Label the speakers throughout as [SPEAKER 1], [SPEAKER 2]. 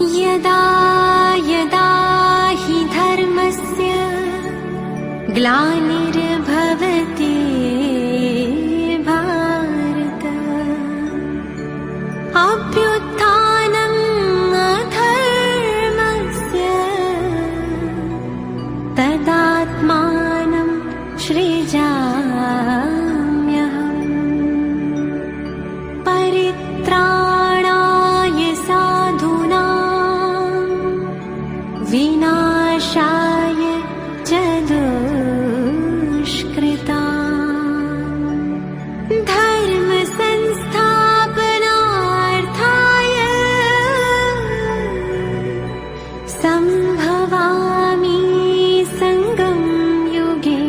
[SPEAKER 1] यदा यदा हि धर्मस्य ग्लानिर्भवति भारत अभ्युत्थानम् अधर्मस्य तदात्मानं सृजाम्यहम् परित्राणाय साधूनां विनाशाय च दुष्कृताम् धर्म संस्थापनार्थाय संभवामि संगम युगे।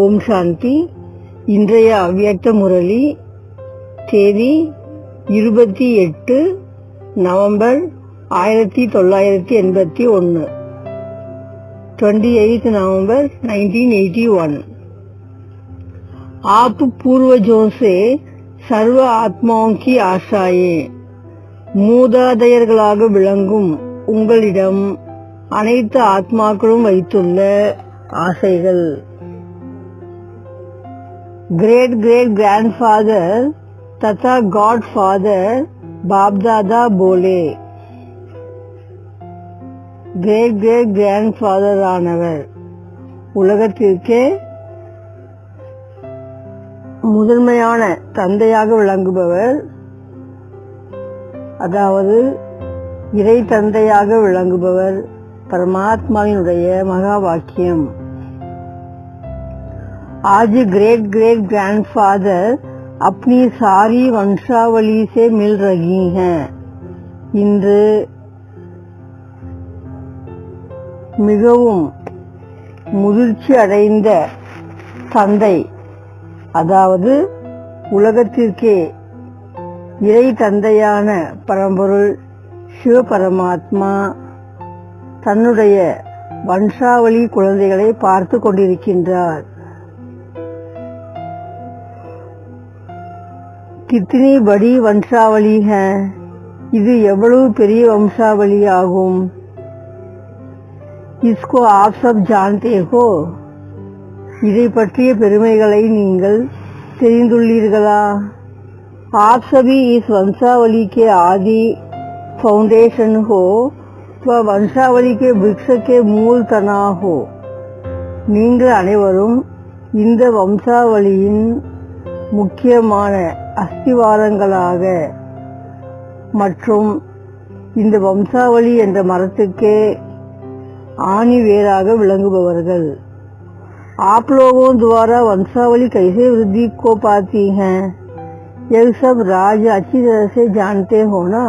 [SPEAKER 2] ஓம் சாந்தி. இன்றைய அவ்வியக்த முரளி தேதி 28 நவம்பர் 1981, 28 नवंबर 1981। आप पूर्वजों से सर्व आत्माओं की आशाएं, மூதாதையர்களாக விளங்கும் உங்களிடம் அனைத்து ஆத்மாக்களும் வைத்துள்ள ஆசைகள்। ग्रेट ग्रेट ग्रैंडफादर तथा गॉड फादर बाप दादा बोले, கிரேட் கிரேட் கிராண்ட் ஃபாதர் ஆனவர் உலகத்திற்கே முதன்மையான தந்தையாக விளங்குபவர், அதாவது இறை தந்தையாக விளங்குபவர் பரமாத்மாவினுடைய மகா வாக்கியம்। आज ग्रेट ग्रेट ग्रैंडफादर अपनी सारी वंशावली से मिल रही हैं। இன்று மிகவும் முதிர்ச்சி அடைந்த தந்தை, அதாவது உலகத்திற்கே இறை தந்தையான பரம்பொருள் சிவபரமாத்மா தன்னுடைய வம்சாவளி குழந்தைகளை பார்த்து கொண்டிருக்கின்றார்। कितनी बड़ी वंशावली है, இது எவ்வளவு பெரிய வம்சாவளி ஆகும்। इसको आप सब जानते हो, இதை பற்றிய பெருமைகளை நீங்கள் தெரிந்துள்ளீர்களா। आप सभी इस वंशावली के आदि फाउंडेशन हो व वंशावली के वृक्ष के मूल तना हो। நீங்கள் அனைவரும் இந்த வம்சாவளியின் முக்கியமான அஸ்திவாரங்களாக மற்றும் இந்த வம்சாவளி என்ற மரத்துக்கே ஆணி வேராக விளங்குபவர்கள்। आप लोगों द्वारा वंशावली कैसे वृद्धि को पाती हैं, यह सब राज अच्छी तरह से जानते हो ना।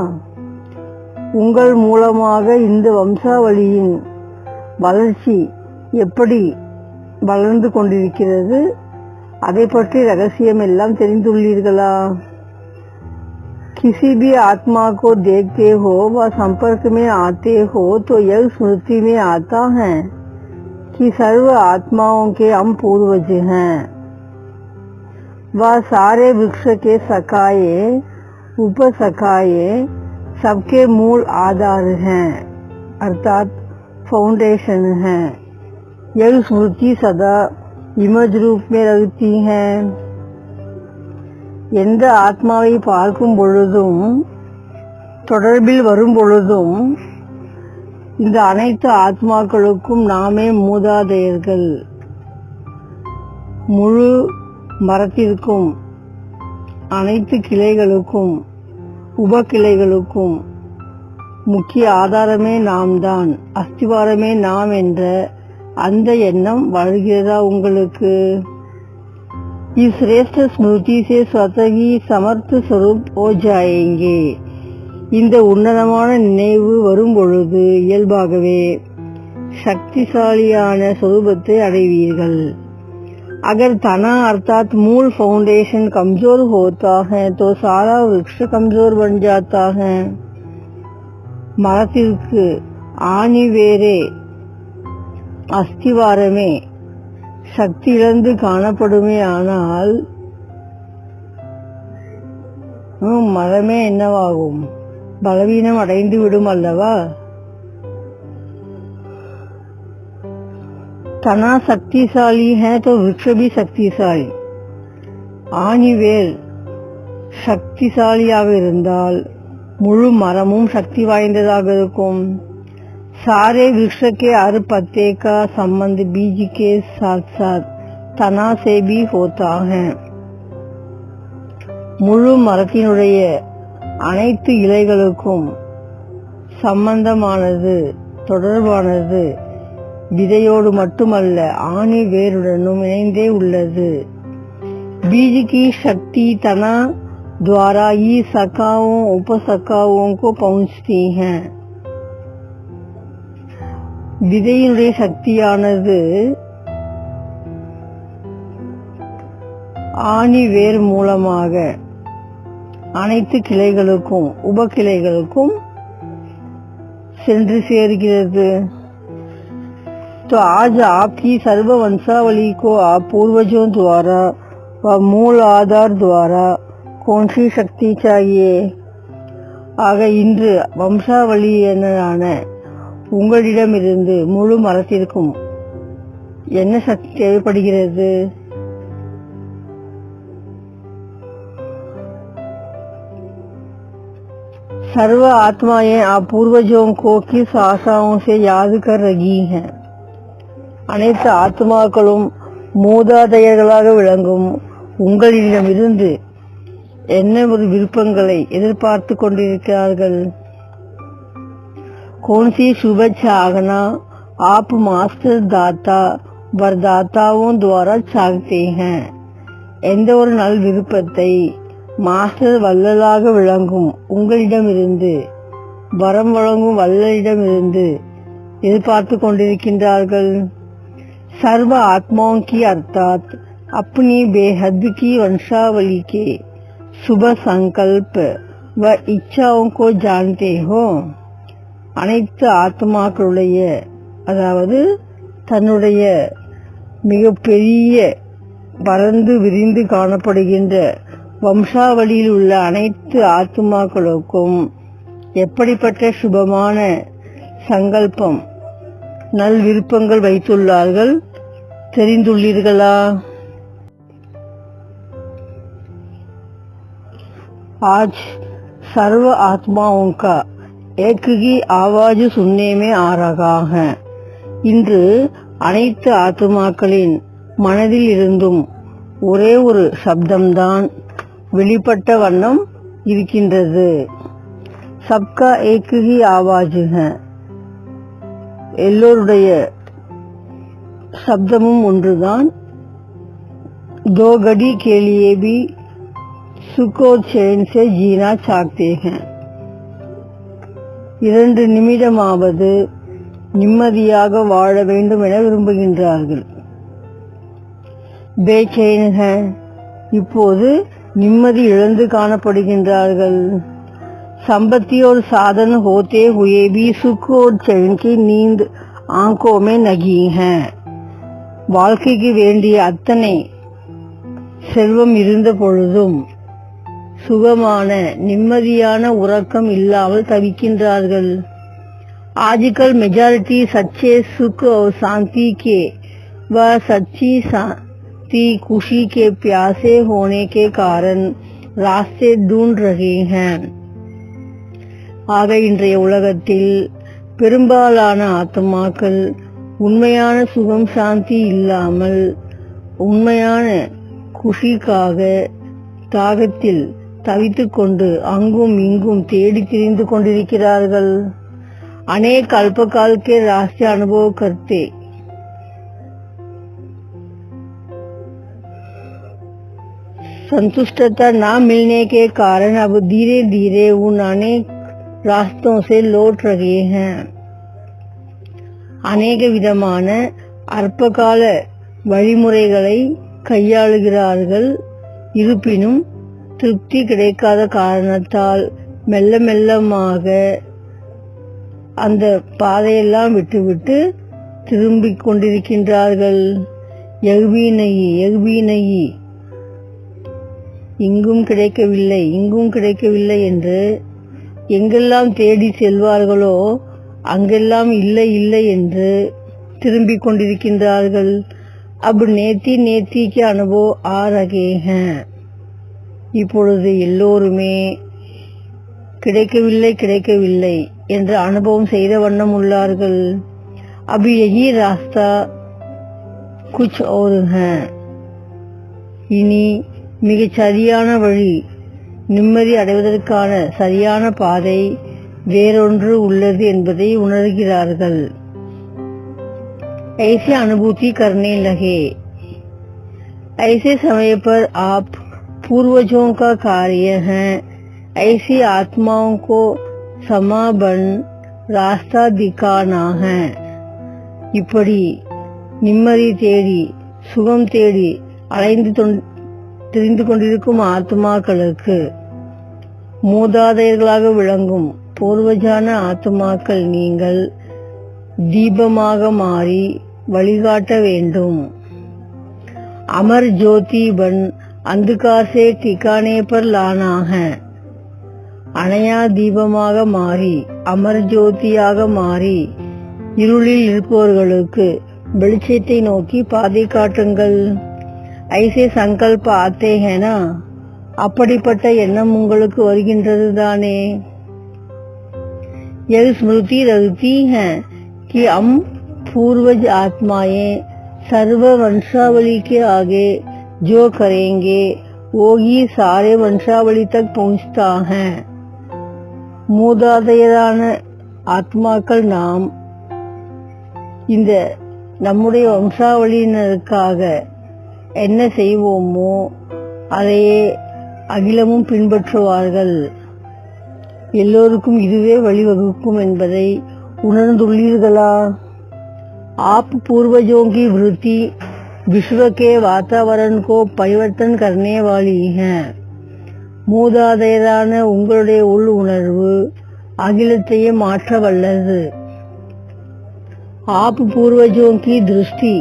[SPEAKER 2] உங்கள் மூலமாக இந்த வம்சாவளியின் வளர்ச்சி எப்படி வளர்ந்து கொண்டிருக்கிறது, அதை பற்றி ரகசியம் எல்லாம் தெரிந்துள்ளீர்களா। किसी भी आत्मा को देखते हो व संपर्क में आते हो तो यह स्मृति में आता है कि सर्व आत्माओं के हम पूर्वज हैं। वह सारे वृक्ष के सखाए उपसखाए सबके मूल आधार हैं, अर्थात फाउंडेशन हैं। यह स्मृति सदा इमज रूप में रहती है। எந்த ஆத்மாவை பார்க்கும் பொழுதும் தொடர்பில் வரும் பொழுதும் இந்த அனைத்து ஆத்மாக்களுக்கும் நாமே மூதாதையர்கள்। முழு மரத்திற்கும் அனைத்து கிளைகளுக்கும் உபகிளைகளுக்கும் முக்கிய ஆதாரமே நாம் தான், அஸ்திவாரமே நாம் என்ற அந்த எண்ணம் வருகிறதா உங்களுக்கு। इस श्रेष्ठ स्मृति से स्वतः ही समर्थ स्वरूप हो जाएंगे। இந்த உன்னதமான நினைவு வரும் பொழுது இயல்பாகவே சக்திசாலியான स्वरूपத்தை அடைவீர்கள்। अगर तना अर्थात मूल फाउंडेशन कमजोर होता है तो सारा वृक्ष कमजोर बन जाता है। மரத்திற்கு ஆணி வேரே அஸ்திவாரமே சக்தி இழந்து காணப்படுமே ஆனால் மரமே என்னவாகும்? பலவீனம் அடைந்து விடும் அல்லவா? तना शक्तिशाली है तो वृक्ष भी शक्तिशाली. ஆணி வேர் சக்திசாலியாக இருந்தால் முழு மரமும் சக்தி வாய்ந்ததாக இருக்கும். सारे वृक्ष के हर पत्ते का संबंध बीज के साथ साथ तना से भी होता है. முழு மரத்தினுடைய அனைத்து இலைகளுக்கும் சம்பந்தமானது, தொடர்பானது விதையோடு மட்டுமல்ல, ஆணி வேருடனும் இணைந்தே உள்ளது. बीज की शक्ति तना द्वारा ही शाखाओं उपशाखाओं को पहुंचती है. விதையினுடைய சக்தியானது ஆணி வேர் மூலமாக அனைத்து கிளைகளுக்கும் உபகிளைகளுக்கும் சென்று சேர்கிறது. तो आज आपकी सर्व वंशावली को आप पूर्वजों द्वारा व मूल आधार द्वारा कौन सी शक्ति चाहिए? ஆக இன்று வம்சாவளியனான உங்களிடமிருந்து முழு மரத்திற்கும் என்ன சக்தி தேவைப்படுகிறது? सर्व आत्माएं आप पूर्वजों को किस आशाओं से याद कर रही हैं? அனைத்து ஆத்மாக்களும் மூதாதையர்களாக விளங்கும் உங்களிடமிருந்து என்ன ஒரு விருப்பங்களை எதிர்பார்த்து கொண்டிருக்கிறார்கள்? कौन सी शुभ चाहना आप मास्टर दाता वरदाताओं द्वारा चाहते हैं? எந்த ஒரு நல் விருப்பத்தை மாஸ்டர் வள்ளலாக விளங்கும் உங்களிடமிருந்து, வரம் வழங்கும் வள்ளலிடமிருந்து எதிர்பார்த்து கொண்டிருக்கின்றார்கள்? सर्व आत्माओं की अर्थात अपनी बेहद की वंशावली के शुभ संकल्प व इच्छाओं को जानते हो? அனைத்து ஆத்மாக்களுடைய, அதாவது தன்னுடைய மிகப்பெரிய பரந்து விரிந்து காணப்படுகின்ற வம்சாவளியில் உள்ள அனைத்து ஆத்மாக்களுக்கும் எப்படிப்பட்ட சுபமான சங்கல்பம், நல் விருப்பங்கள் வைத்துள்ளார்கள் தெரிந்துள்ளீர்களா? आज सर्व आत्माओं का एक ही आवाज सुनने में आ रहा है. இன்று அனைத்து ஆத்மாக்களின் மனதில் இருந்தும் ஒரே ஒரு சப்தம்தான் வெளிப்பட்ட வண்ணம் இருக்கின்றது. சப்கா ஏக் ஹி ஆவாஜ் ஹை. எல்லோருடைய சப்தமும் ஒன்றுதான். दो घड़ी के लिए भी सुख और चैन से जीना चाहते हैं. 2 நிமிடமாவது நிம்மதியாக வாழ வேண்டும் என விரும்புகின்றார்கள். பேச்சைன் ஹை. இப்போது நிம்மதி இழந்து காணப்படுகின்றார்கள். संपत्ति और साधन होते हुए भी सुख और चैन की नींद आंखों में नहीं है. வாழ்க்கைக்கு வேண்டிய அத்தனை செல்வம் இருந்த பொழுதும் சுகமான நிம்மதியான உறக்கம் இல்லாமல் தவிக்கின்றார்கள். आजकल मेजॉरिटी सच्चे सुख और शांति के व सच्ची शांति खुशी के प्यासे होने के कारण रास्ते ढूंढ रहे हैं. ஆக இன்றைய உலகத்தில் பெரும்பாலான ஆத்மாக்கள் உண்மையான சுகம் சாந்தி இல்லாமல் உண்மையான குஷிக்காக தாகத்தில் தவித்துக் கொண்டு அங்கும் இங்கும் தேடி திரிந்து கொண்டிருக்கிறார்கள். अनेक अल्पकाल के रास्ते अनुभव करते संतुष्टता न मिलने के कारण अब धीरे धीरे उन अनेक रास्तों से लौट रहे हैं. अनेक விதமான அற்பகால வழிமுறைகளை கையாளுகிறார்கள். இருப்பினும் திருப்தி கிடைக்காத காரணத்தால் மெல்ல மெல்லமாக அந்த பாதையெல்லாம் விட்டுவிட்டு திரும்பிக் கொண்டிருக்கின்றார்கள். எகுபி நகி இங்கும் கிடைக்கவில்லை இங்கும் கிடைக்கவில்லை என்று எங்கெல்லாம் தேடி செல்வார்களோ அங்கெல்லாம் இல்லை இல்லை என்று திரும்பிக் கொண்டிருக்கின்றார்கள். अब நேத்தி நேத்திக்கு அனுபவ ஆ ரகே हैं. இப்பொழுது எல்லோருமே கிடைக்கவில்லை கிடைக்கவில்லை என்று அனுபவம் செய்த வண்ணம் உள்ளார்கள். अब यही रास्ता कुछ और है. இனி மிகச் சரியான வழி, நிம்மதி அடைவதற்கான சரியான பாதை வேறொன்று உள்ளது என்பதை உணர்கிறார்கள். ऐसे अनुभूति करने लगे. ऐसे समय पर आप पूर्वजों का कार्य है ऐसी आत्माओं को समाबन रास्ता दिखाना है. இப்படி நிம்மதி தேடி சுகம் தேடி அலைந்து திரிந்து கொண்டிருக்கும் ஆத்மாக்களுக்கு மூதாதையர்களாக விளங்கும் பூர்வஜான ஆத்மாக்கள் நீங்கள் தீபமாக மாறி வழிகாட்ட வேண்டும். அமர் ஜோதி பன் अंधकार से ठिकाने पर लाना है. அணையா தீபமாக மாறி அமர் ஜோதியாக மாறி இருளில் இருப்பவர்களுக்கு வெளிச்சத்தை நோக்கி பாதை காட்டுங்கள். ஐசே சங்கல்ப ஆத்தே ஹேனா, அப்படிப்பட்ட எண்ணம் உங்களுக்கு வருகின்றது தானே. यह स्मृति रखती है कि हम पूर्वज आत्माएं सर्व वंशावली के आगे जो करेंगे वो ही सारे वंशावली तक पहुंचता है. மூதாதையரான ஆத்மாக்கள் நாம் இந்த நம்முடைய வம்சாவளியினருக்காக என்ன செய்வோமோ அதையே அகிலமும் பின்பற்றுவார்கள். எல்லோருக்கும் இதுவே வழிவகுக்கும் என்பதை உணர்ந்துள்ளீர்களா? आप पूर्वजों की वृत्ति विश्व के वातावरण को परिवर्तन करने वाली है. மூதாதையரான உங்களுடைய உள் உணர்வு அகிலத்தையே மாற்ற வல்லது. आप पूर्वजों की दृष्टि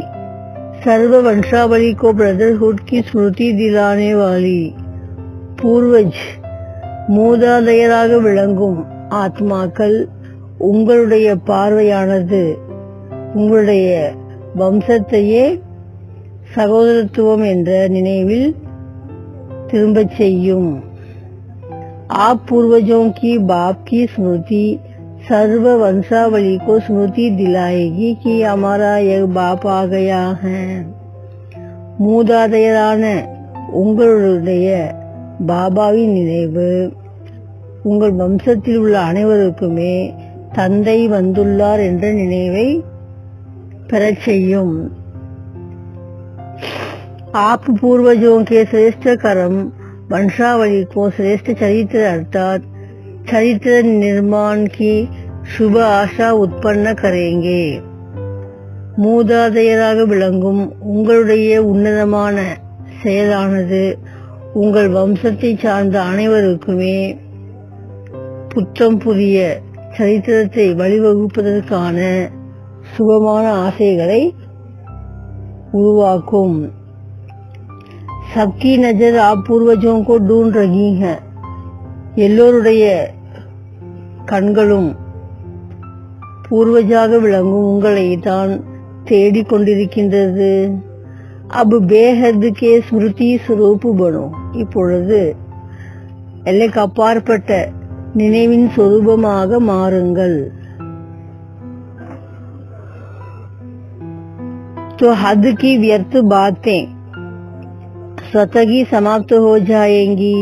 [SPEAKER 2] सर्व वंशावली को ब्रदरहुड की स्मृति दिलाने वाली. पूर्वज மூதாதையராக விளங்கும் ஆத்மாக்கள் உங்களுடைய பார்வையானது உங்களுடைய வம்சத்தையே சகோதரத்துவம் என்ற நினைவில் திரும்பச் செய்யும். आप पूर्वजों की बाप की स्मृति सर्व वंशावली को स्मृति दिलाएगी कि हमारा यह बाप आ गया है. மூதாதையரான உங்களுடைய பாபாவின் நினைவு உங்கள் வம்சத்தில் உள்ள அனைவருக்குமே தந்தை வந்துள்ளார் என்ற நினைவை பெறச் செய்யும். आप पूर्वजों के श्रेष्ठ कर्म वंशावली को श्रेष्ठ चरित्र अर्थात चरित्र निर्माण की शुभ आशा उत्पन्न करेंगे. மூதாதையராக விளங்கும் உங்களுடைய உன்னதமான செயலானது உங்கள் வம்சத்தை சார்ந்த அனைவருக்குமே புத்தம் புதிய சரித்திரத்தை வழிவகுப்பதற்கான சுகமான ஆசைகளை உருவாக்கும். सबकी नजर आप पूर्वजों को ढूंढ रही है. எல்லோருடைய கண்களும் பூர்வஜாக விளங்கும் உங்களை தான் தேடிக்கொண்டிருக்கின்றது. अब बेहद के स्मृति स्वरूप बनो. இப்பொழுது எல்லைக்கு அப்பாற்பட்ட நினைவின் சொரூபமாக மாறுங்கள். तो हद की व्यर्थ बातें स्वतः ही समाप्त हो जाएंगी.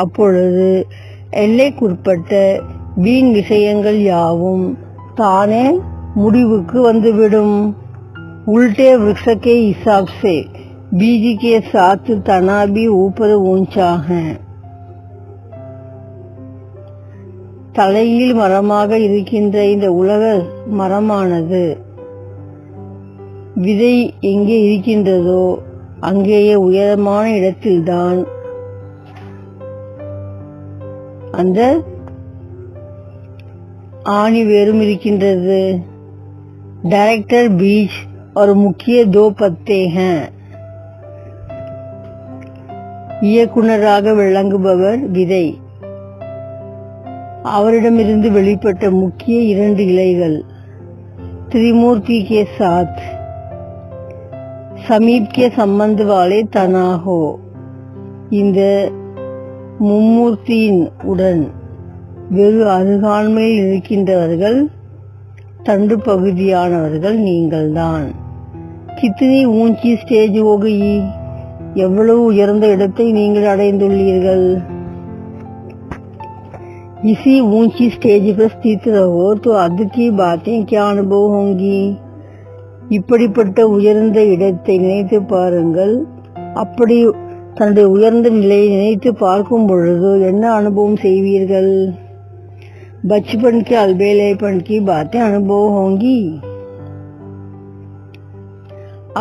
[SPEAKER 2] அப்பொழுது எல்லைக்குட்பட்ட வீண் விஷயங்கள் யாவும் தானே முடிவுக்கு வந்துவிடும். उल्टे वृक्ष के हिसाब से बीज के साथ तना भी ऊपर ऊंचा है. தலையில் மரமாக இருக்கின்ற இந்த உலக மரமானது விதை எங்கே இருக்கின்றதோ அங்கேயே உயரமான இடத்தில்தான் அந்த ஆணி வேரும் இருக்கின்றது. डायरेक्टर बीज और मुख्य दो पत्ते हैं. இயக்குனராக விளங்குபவர் விதை. அவரிடமிருந்து வெளிப்பட்ட முக்கிய 2 இலைகள் त्रिमूर्ति के साथ समीप के संबंध वाले तना हो. இந்த மும்மூர்த்தியின் உடன் வெகு அருகாண்மையில் இருக்கின்றவர்கள் தண்டு பகுதியானவர்கள் நீங்கள்தான். கித்தனி ஊஞ்சி ஸ்டேஜ் ஓகி, எவ்வளவு உயர்ந்த இடத்தை நீங்கள் அடைந்துள்ளீர்கள். इसी ऊंची स्टेज पर स्थित रहो तो अद्भुत की बातें क्या अनुभव होंगी. இப்படிப்பட்ட உயர்ந்த இடத்தை நினைத்து பாருங்கள். அப்படி தன்னுடைய உயர்ந்த நிலையை நினைத்து பார்க்கும் பொழுது என்ன அனுபவம் செய்வீர்கள். बचपन के अलबेलेपन की बातें अनुभव होंगी.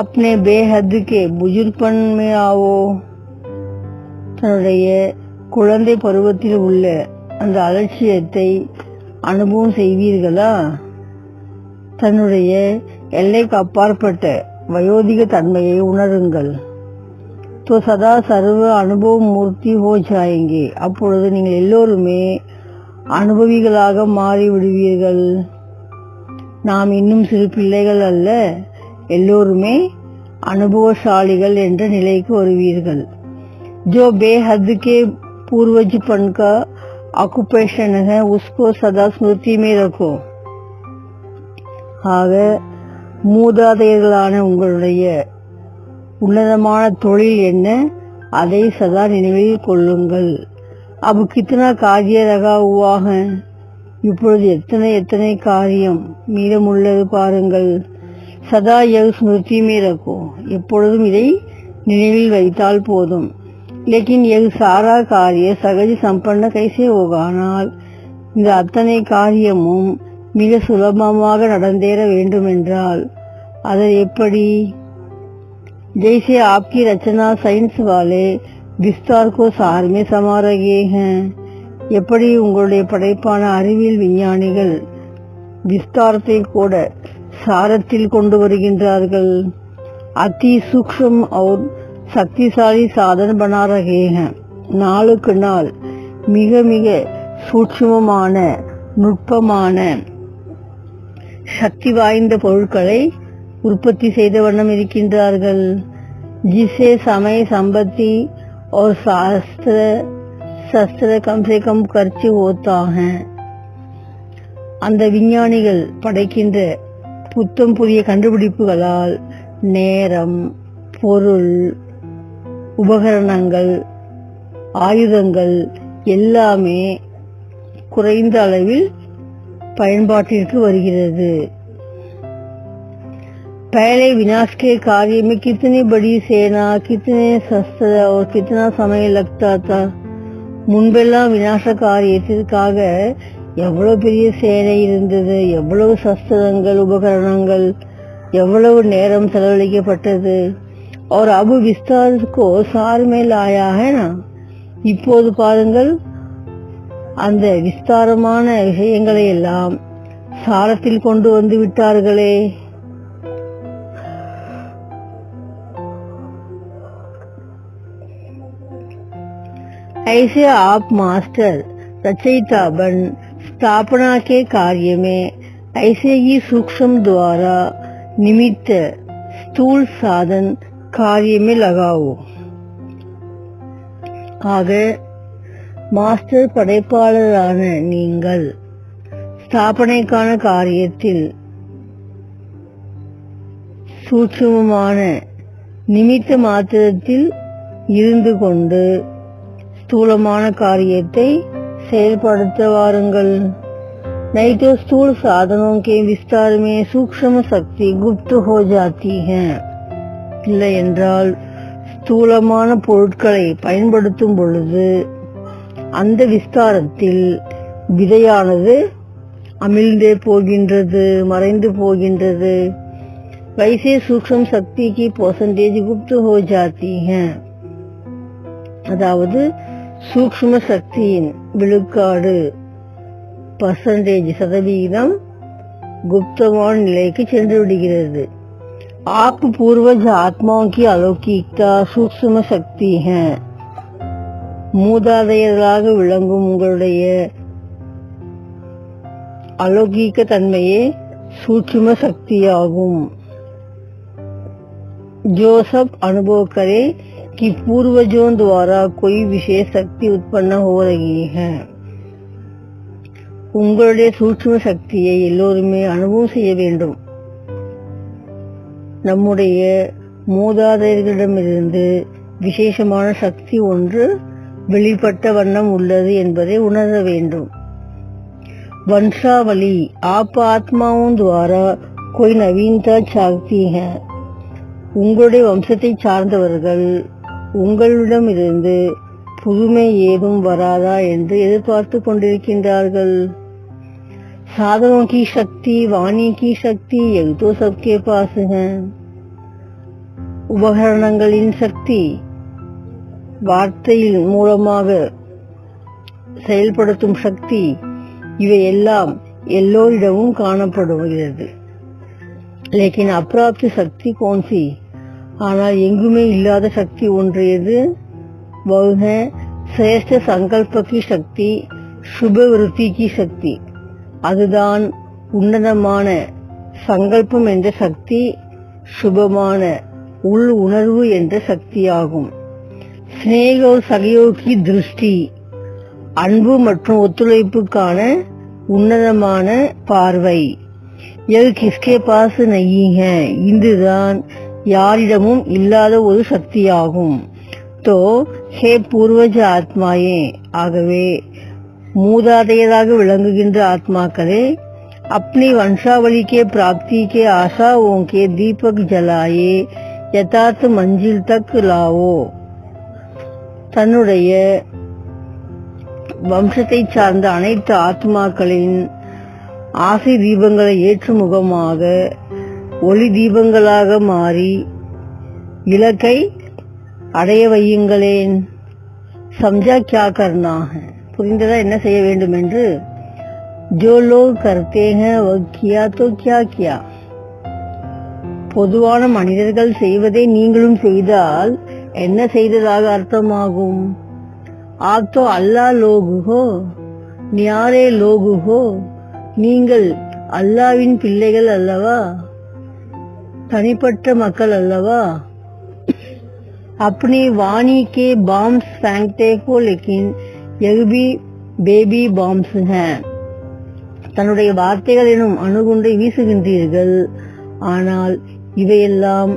[SPEAKER 2] अपने बेहद के बुजुर्गपन में आओ. தன்னுடைய குழந்தை பருவத்தில் உள்ள அந்த அலட்சியத்தை அனுபவம் செய்வீர்களா. தன்னுடைய எல்லைக்கு அப்பாற்பட்ட வயோதிக தன்மையை உணருங்கள். तो सदा सर्व अनुभव मूर्ति हो जाएंगे. அப்பொழுது நீங்கள் எல்லோருமே அனுபவிகளாக மாறி விடுவீர்கள். நாம் இன்னும் சிறு பிள்ளைகள் அல்ல, எல்லோருமே அனுபவசாலிகள் என்ற நிலைக்கு வருவீர்கள். जो बेहद के पूर्वजपन का ऑक्यूपेशन है उसको सदा स्मृति में रखो. ஆக மூதாதையர்களான உங்களுடைய உன்னதமான தொழில் என்ன, அதை சதா நினைவில் கொள்ளுங்கள். अब कितना कार्य लगा हुआ है. இப்பொழுது எத்தனை காரியம் மீதமுள்ளது பாருங்கள். சதா யக் ஸ்மிருதி में रखो. எப்பொழுதும் இதை நினைவில் வைத்தால் போதும். लेकिन यह सारा कार्य सहज संपन्न कैसे होगा. ஆனால் இந்த அத்தனை காரியமும் மிக சுலபமாக நடந்தேற வேண்டுமென்றால் அது எப்படி. जैसे आपकी रचना साइंस वाले विस्तार को सार में समा रहे हैं. எப்படி உங்களுடைய படைப்பான அறிவியல் விஞ்ஞானிகள் விஸ்தாரத்தை கூட சாரத்தில் கொண்டு வருகின்றார்கள். அதி சூக்ஷ்म और शक्तिशाली साधन बना रहे हैं. நாளுக்கு நாள் மிக மிக சூட்சுமமான நுட்பமான சக்தி வாய்ந்த பொருட்களை உற்பத்தி செய்த வண்ணம் இருக்கின்றார்கள். जिसे समय संपत्ति और शस्त्र कम से कम खर्च होता है. அந்த விஞ்ஞானிகள் படைக்கின்ற புத்தம் புதிய கண்டுபிடிப்புகளால் நேரம், பொருள், உபகரணங்கள், ஆயுதங்கள் எல்லாமே குறைந்த அளவில் பயன்பாட்டிற்கு வருகிறது. पहले विनाश के कार्य में कितनी बड़ी सेना, कितने शस्त्र और कितना समय लगता था. முன்பெல்லாம் விநாச காரியத்திற்காக எவ்வளவு பெரிய சேனை இருந்தது, எவ்வளவு சஸ்திரங்கள், உபகரணங்கள், எவ்வளவு நேரம் செலவழிக்கப்பட்டது. और अब विस्तार को सार में लाया है ना. இப்போது பாருங்கள், அந்த விஸ்தாரமான விஷயங்களை எல்லாம் சாரத்தில் கொண்டு வந்து விட்டார்களே. ऐसे आप मास्टर रचयिता बन स्थापना के कार्य में ऐसे ही सूक्ष्म द्वारा निमित्त स्थूल साधन कार्य में लगाओ. ஆக மாஸ்டர் படைப்பாளரான நீங்கள் ஸ்தாபனைக்கான காரியத்தில் சூட்சுமமான நிமித்த மாத்திரத்தில் இருந்து கொண்டு ஸ்தூலமான காரியத்தை செயல்படுத்த வாருங்கள். नहीं तो स्थूल साधनों के विस्तार में सूक्ष्म शक्ति गुप्त हो जाती है. இல்லை என்றால் ஸ்தூலமான பொருட்களை பயன்படுத்தும் பொழுது அந்த விஸ்தாரத்தில் விதையானது அமிழ்ந்தே போகின்றது, மறைந்து போகின்றது. वैसे सूक्ष्म शक्ति की परसेंटेज गुप्त हो जाती है. அதாவது சூக்ஷ்ம சக்தியின் விழுக்காடு பர்சன்டேஜ் சதவீதம் गुप्तमान நிலைக்கு சென்று விடுகிறது. आप पूर्वज आत्माओं की अलौकिकता सूक्ष्म शक्ति है. மூதாதையர்களாக விளங்கும் உங்களுடைய अलौकिक तन्मये सूक्ष्म शक्तियाகும்। जो सब अनुभव करे कि पूर्वजों द्वारा कोई विशेष शक्ति उत्पन्न हो रही है। உங்களுடைய சூட்சும சக்தியை எல்லோருமே அனுபவம் செய்ய வேண்டும்। நம்முடைய மூதாதையர்களிடமிருந்து விசேஷமான சக்தி ஒன்று வெளிப்பட்ட வண்ணம் உள்ளது என்பதை உணர வேண்டும்। वंशावली आप आत्माओं द्वारा कोई नवीनता चाहती है। உங்களுடைய வம்சத்தை சார்ந்தவர்கள் உங்களிடமிருந்து புதுமை ஏதும் வராதா என்று எதிர்பார்த்து கொண்டிருக்கின்றார்கள்। साधनों की शक्ति, वाणी की शक्ति यह तो सबके पास है। உபகரணங்களின் சக்தி, வார்த்தையின் மூலமாக செயல்படுத்தும் சக்தி, இவையெல்லாம் எல்லோரிடமும் காணப்படுகிறது। लेकिन अप्राप्त शक्ति कौन सी? ஆனால் எங்குமே இல்லாத சக்தி ஒன்று எது? वह है श्रेष्ठ संकल्प की शक्ति, शुभ वृत्ति की शक्ति। அதுதான் உன்னதமான சங்கல்பம் என்ற சக்தி, சுபமான உள் உணர்வு என்ற சக்தியாகும்। स्नेह और सहयोग की दृष्टि, அன்பு மற்றும் ஒத்துழைப்புக்கான உன்னதமான பார்வை। यह किसके पास नहीं है? இதுதான் யாரிடமும் இல்லாத ஒரு சக்தியாகும்। तो हे पूर्वज आत्माए, ஆகவே மூதாதையராக விளங்குகின்ற ஆத்மாக்களே, अपनी वंशावली के प्राप्ति के आशाओं के दीपक जलाए यथार्थ मंजिल तक लाओ। தன்னுடைய வம்சத்தை சார்ந்த அனைத்து ஆத்மாக்களின் ஆசை தீபங்களை ஏற்று முகமாக ஒளி தீபங்களாக மாறி இலக்கை அடைய வையுங்களேன்। समझा क्या करना है? புரிந்ததா என்ன செய்ய வேண்டும் என்று? जो लोग करते हैं वह किया तो क्या किया। பொதுவான மனிதர்கள் செய்வதை நீங்களும் செய்தால் என்ன செய்ததாக அர்த்தமாகும்? आप तो अल्लाह लोग हो, न्यारे लोग हो। நீங்கள் அல்லாவின் பிள்ளைகள் அல்லவா, தனிப்பட்ட மக்கள் அல்லவா। अपनी वाणी के बॉम्ब्स फेंकते हो, लेकिन यह भी बेबी बॉम्ब्स हैं। தன்னுடைய வார்த்தைகள் எனும் அணுகுண்டை வீசுகின்றீர்கள், ஆனால் இவையெல்லாம்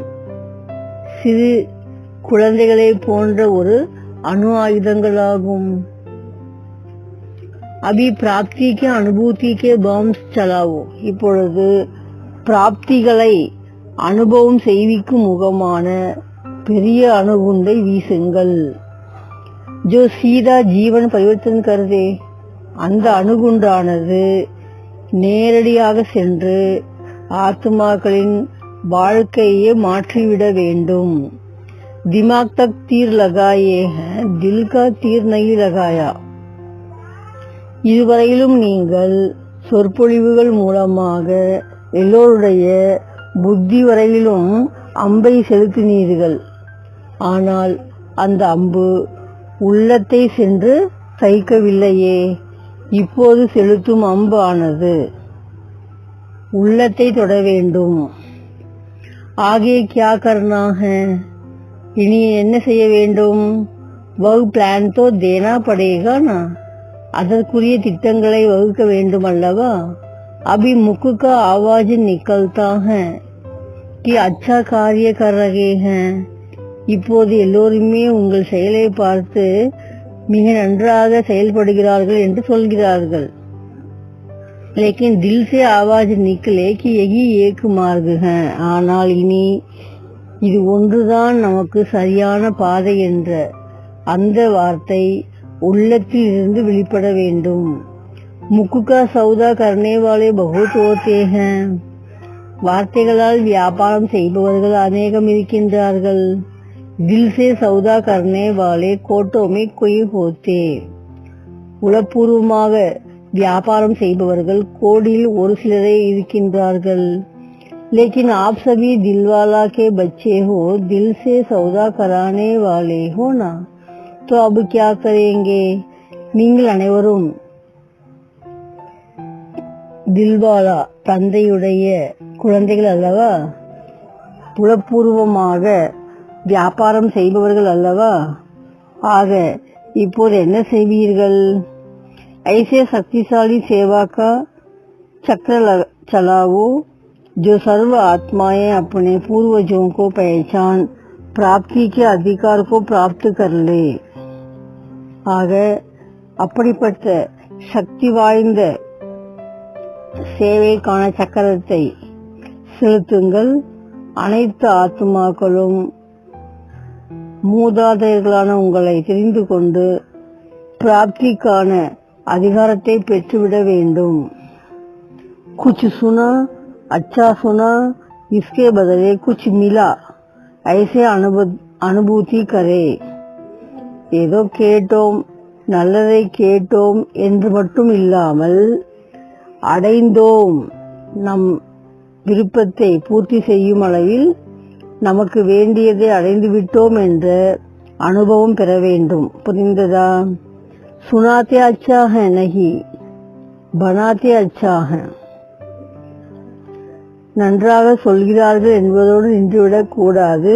[SPEAKER 2] சிறு குழந்தைகளை போன்ற ஒரு अणु आयुधங்களாகும்। अभी प्राप्ति के अनुभूति के बॉम्ब्स चलाओ। இப்பொழுது பிராப்திகளை அனுபவம் செய்விக்கும் முகமான பெரிய அணுகுண்டை வீசுங்கள்। जो सीधा जीवन परिवर्तन कर दे, அந்த அணுகுண்டானது நேரடியாக சென்று ஆத்மாக்களின் வாழ்க்கையை மாற்றிவிட வேண்டும்। दिमाग तक तीर लगाए हैं, दिल का तीर नहीं लगाया। இதுவரையிலும் நீங்கள் சொற்பொழிவுகள் மூலமாக எல்லோருடைய புத்தி வரையிலும் அம்பை செலுத்தினீர்கள், ஆனால் அந்த அம்பு உள்ளத்தை சென்று தைக்கவில்லையே। இப்போது செலுத்தும் அம்பு ஆனது உள்ளத்தை தொட வேண்டும்। आगे क्या करना है? இனி என்ன செய்ய வேண்டும்? वह प्लान तो देना पड़ेगा ना, அதற்குரிய திட்டங்களை வகுக்க வேண்டும் அல்லவா। अभी मुख का आवाज निकलता है कि अच्छा कार्य कर रहे हैं। இப்போது எல்லோருமே உங்கள் செயலை பார்த்து மிக நன்றாக செயல்படுகிறார்கள் என்று சொல்கிறார்கள்। लेकिन दिल से आवाज निकले कि यही एक मार्ग है। ஆனால் இனி இது ஒன்றுதான் நமக்கு சரியான பாதை என்ற அந்த வார்த்தை உள்ளத்தில் இருந்து வெளிப்பட வேண்டும்। मुख का सौदा करने वाले बहुत होते हैं। வார்த்தைகளால் வியாபாரம் செய்பவர்கள் அநேகம் இருக்கின்றார்கள்। दिल से सौदा करने वाले कोटों में कोई होते। உளப்பூர்வமாக வியாபாரம் செய்பவர்கள் கோடியில் ஒரு சிலரே இருக்கின்றார்கள்। लेकिन आप सभी दिलवाला के बच्चे हो, दिल से सौदा कराने वाले हो ना। तो अब क्या करेंगे? நீங்கள் அனைவரும் தில்வாலா தந்தையுடைய குழந்தைகள் அல்லவா? புலப்பூர்வமாக வியாபாரம் செய்பவர்கள் அல்லவா? ஆக இப்போது என்ன செய்வீர்கள்? ऐसे शक्तिशाली सेवा का चक्र चलाओ जो सर्व आत्माएं अपने पूर्वजों को पहचान प्राप्ति के अधिकार को प्राप्त कर ले. ஆக அப்படிப்பட்ட சக்தி வாய்ந்த சேவைக்கான சக்கரத்தை செலுத்துங்கள். அனைத்து ஆத்மாக்களும் மூதாதையர்களான உங்களை தெரிந்து கொண்டு பிராப்திக்கான அதிகாரத்தை பெற்றுவிட வேண்டும். कुछ सुना अच्छा सुना इसके बदले कुछ मिला ऐसे அனுபூதி करे. ஏதோ கேட்டோம் நல்லதை கேட்டோம் என்று மட்டும் இல்லாமல் அடைந்தோம் நம் விருப்பத்தை பூர்த்தி செய்யும் அளவில் நமக்கு வேண்டியதை அடைந்து விட்டோம் என்ற அனுபவம் பெற வேண்டும். புரிந்ததா? सुनाते अच्छा है नहीं बनाते अच्छा है. நன்றாக சொல்கிறார்கள் என்பதோடு நின்றுவிடக் கூடாது.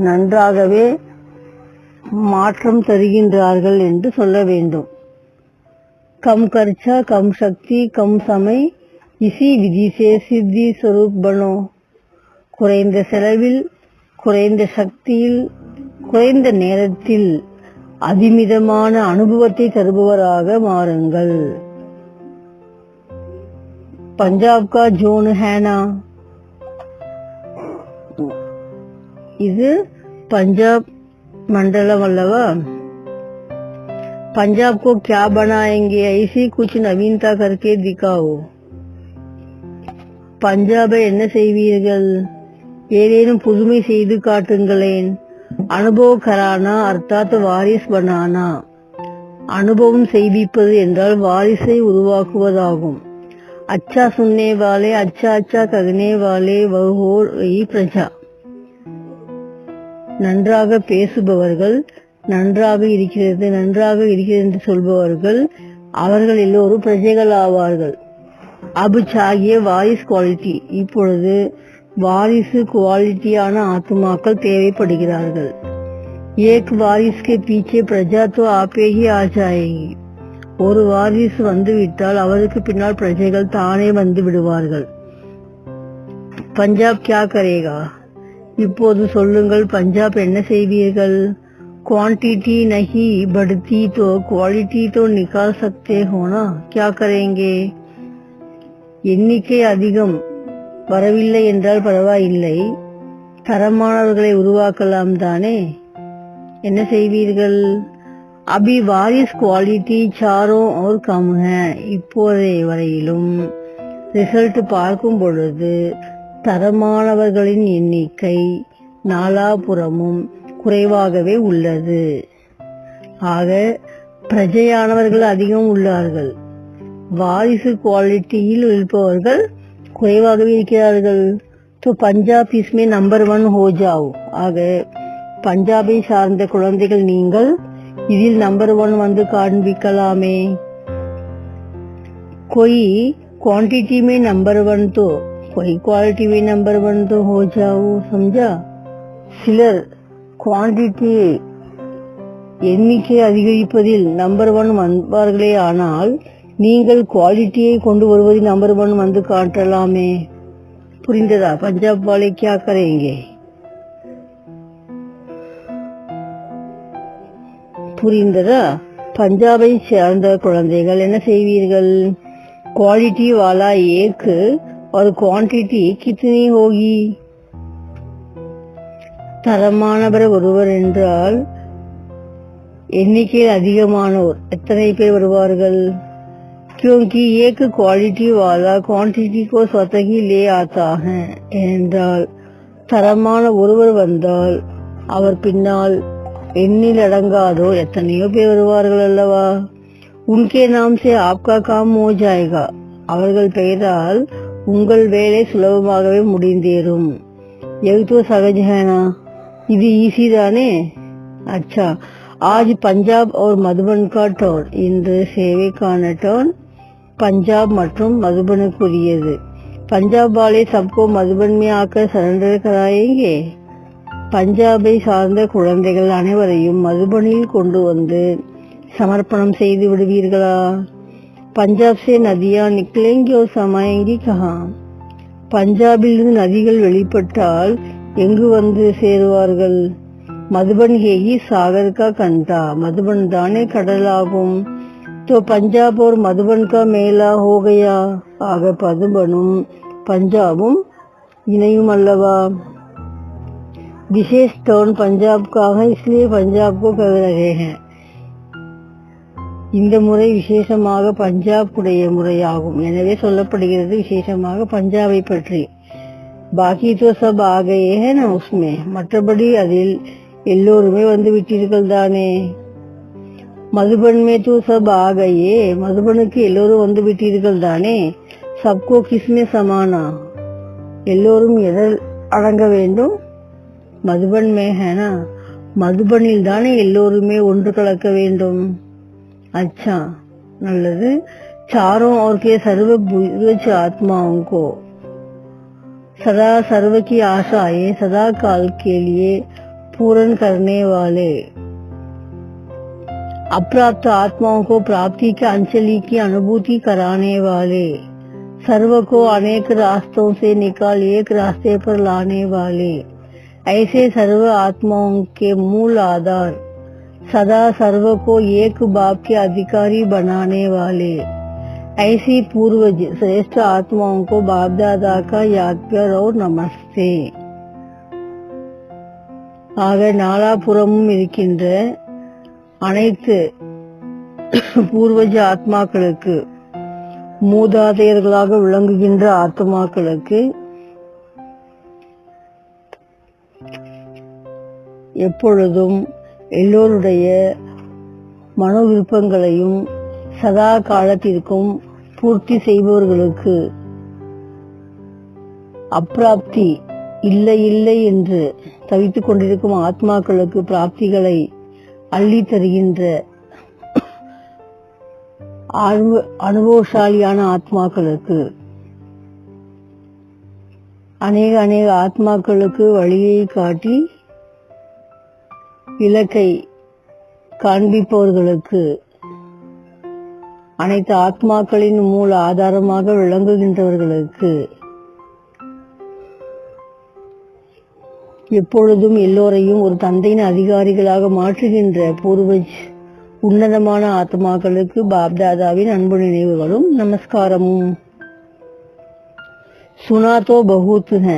[SPEAKER 2] நன்றாகவே மாற்றம் தருகின்றார்கள் என்று சொல்ல வேண்டும். कम खर्चा कम शक्ति कम समय इसी विधि से सिद्धि स्वरूप बनो. குறைந்த செலவில் குறைந்த சக்தியில் குறைந்த நேரத்தில் அதிமிதமான அனுபவத்தை தருபவராக மாறுங்கள். பஞ்சாப் கா ஜோன் ஹேனா, இது பஞ்சாப் மண்டலம் அல்லவா? पंजाब को क्या बनाएंगे ऐसी कुछ नवीनता करके दिखाओ. பஞ்சாபை என்ன செய்வீர்கள்? ஏதேனும் புதுமை செய்து காட்டுங்களேன். அனுபவ கரானா அர்த்தாத் வாரிஸ் பனானா. அனுபவம் செய்விப்பது என்றால் வாரிசை உருவாக்குவதாகும். अच्छा सुनने वाले अच्छा अच्छा कहने वाले वह हो रही प्रजा. நன்றாக பேசுபவர்கள் நன்றாக இருக்கிறது என்று சொல்பவர்கள் அவர்கள் எல்லோரும் பிரஜைகள் ஆவார்கள். அபு சாகிய வாரிஸ் குவாலிட்டி. இப்பொழுது வாரிசு குவாலிட்டியான ஆத்மாக்கள் தேவைப்படுகிறார்கள். ஏக் வாரிஸ் கே பீச்சே பிரஜா தோ ஆபே ஹி ஆ ஜாயேகி. ஒரு வாரிசு வந்துவிட்டால் அவருக்கு பின்னால் பிரஜைகள் தானே வந்து விடுவார்கள். பஞ்சாப் கியா கரேகா. இப்போது சொல்லுங்கள், பஞ்சாப் என்ன செய்வீர்கள்? क्वांटिटी नहीं बढ़ती तो क्वालिटी तो निकाल सकते हो ना, क्या करेंगे? எண்ணிக்கை அதிகம் வரவில்லை என்றால் பரவாயில்லை, தரமானவர்களை உருவாக்கலாம் தானே, என்ன செய்வீர்கள்? அபி வாரிஸ் குவாலிட்டி சாரோ और कम है. இப்போதைய வரையிலும் ரிசல்ட் பார்க்கும் பொழுது தரமானவர்களின் எண்ணிக்கை நாலாபுறமும் குறைவாகவே உள்ளது. ஆக பிரஜையானவர்கள் அதிகம் உள்ளார்கள், வாரிசு குவாலிட்டியில் இருப்பவர்கள் குறைவாகவே இருக்கிறார்கள். तो பஞ்சாப் इसमें नंबर 1 हो जाओ. ஆக பஞ்சாபை சார்ந்த குழந்தைகள் நீங்கள் இதில் நம்பர் 1 வந்து காண்பிக்கலாமே. कोई क्वांटिटी में नंबर 1 तो कोई क्वालिटी में नंबर 1 तो हो जाओ, समझा? சிலர் குவான்டிட்டி எண்ணிக்கை அதிகரிப்பதில் நம்பர் 1 வந்தார்களே, ஆனால் நீங்கள் குவாலிட்டியை கொண்டு வருவதில் நம்பர் 1 வந்து காட்டலாமே. புரிந்ததா? பஞ்சாப் வாலே கியா கரேங்கே? புரிந்ததா? பஞ்சாபை சேர்ந்த குழந்தைகள் என்ன செய்வீர்கள்? குவாலிட்டி வாலா ஏக் और क्वांटिटी कितनी होगी? தரமானவர் ஒருவர் என்றால் எண்ணிக்கையில் அதிகமானோர் எத்தனை பேர் வருவார்கள்? क्योंकि एक क्वालिटी वाला क्वांटिटी को स्वतः ही ले आता है. என்றால் தரமான ஒருவர் வந்தால் அவர் பின்னால் எண்ணில் அடங்காதோர் எத்தனையோ பேர் வருவார்கள் அல்லவா? உன்கே நாம் சே ஆப்கா காம் ஹோ ஜாயேகா. அவர்கள் பெயரால் உங்கள் வேலை சுலபமாகவே முடிந்தேறும். எது சகஜ் ஹேனா, இது ஈஸி தானே. अच्छा, आज पंजाब और मधुबन का टर्न. இன்று சேவைக்கான டர்ன் பஞ்சாப் மற்றும் மதுபனுக்குரியது. பஞ்சாப் वाले सबको मधुबन में आकर सरेंडर कराएंगे. பஞ்சாபை சார்ந்த குழந்தைகள் அனைவரையும் மதுபனில் கொண்டு வந்து சமர்ப்பணம் செய்து விடுவீர்களா? பஞ்சாப் से नदियां निकलेंगी और समाएंगी कहाँ? பஞ்சாபிலிருந்து நதிகள் வெளிப்பட்டால் எங்கு வந்து சேருவார்கள்? मधुबन है ही सागर का कंठा. मधुबन दाने கடலாகும். तो पंजाब और मधुबन का मेला हो गया. आग मधुबனும் पंजाबும் இணையும் அல்லவா? विशेष टर्न पंजाब का है, इसलिए पंजाब को कह रहे हैं. இந்த முறை விசேஷமாக பஞ்சாபுடைய முறையாகும், எனவே சொல்லப்படுகிறது விசேஷமாக பஞ்சாபை பற்றி. பாக்கி तो सब आ गए हैं ना उसमें. மற்றபடி அதில் எல்லோருமே வந்து விட்டீர்கள் தானே. मधुबन में तो सब आ गए. மதுபனுக்கு எல்லோரும் வந்து விட்டீர்கள் தானே. सबको किसमें समाना? எல்லோரும் எதில் அடங்க வேண்டும்? मधुबन में है ना. மதுபனில் தானே எல்லோருமே ஒன்று கலக்க வேண்டும். अच्छा, நல்லது. चारों ओर के सर्व पूर्वज आत्माओं को सदा सर्व की आशाएं सदा काल के लिए पूर्ण करने वाले अप्राप्त आत्माओं को प्राप्ति के अंजलि की अनुभूति कराने वाले, सर्व को अनेक रास्तों से निकाल एक रास्ते पर लाने वाले, ऐसे सर्व आत्माओं के मूल आधार, सदा सर्व को एक बाप के अधिकारी बनाने वाले, ऐसी पूर्वज श्रेष्ठ आत्माओं को बाप दादा का याद प्यार और नमस्ते. ஆக நாலாபுறமும் இருக்கின்ற அனைத்து பூர்வஜ ஆத்மாக்களுக்கு, மூதாதையர்களாக விளங்குகின்ற ஆத்மாக்களுக்கு எப்பொழுதும் எல்லோருடைய மனோ விருப்பங்களையும் சதா காலத்திற்கும் பூர்த்தி செய்பவர்களுக்கு, அப்பிராப்தி இல்லை இல்லை என்று தவித்துக் கொண்டிருக்கும் ஆத்மாக்களுக்கு பிராப்திகளை அள்ளி தருகின்ற அனுபவசாலியான ஆத்மாக்களுக்கு, அநேக அநேக ஆத்மாக்களுக்கு வழியை காட்டி இலக்கை காண்பிப்பவர்களுக்கு, அனைத்து ஆத்மாக்களின் மூல ஆதாரமாக விளங்குகின்றவர்களுக்கு, எப்பொழுதும் எல்லோரையும் ஒரு தந்தையின் அதிகாரிகளாக மாற்றுகின்ற பூர்வஜ் உன்னதமான ஆத்மாக்களுக்கு பாப்தாதாவின் அன்பு நினைவுகளும் நமஸ்காரமும். சுனாதோ பகூத் ஹை,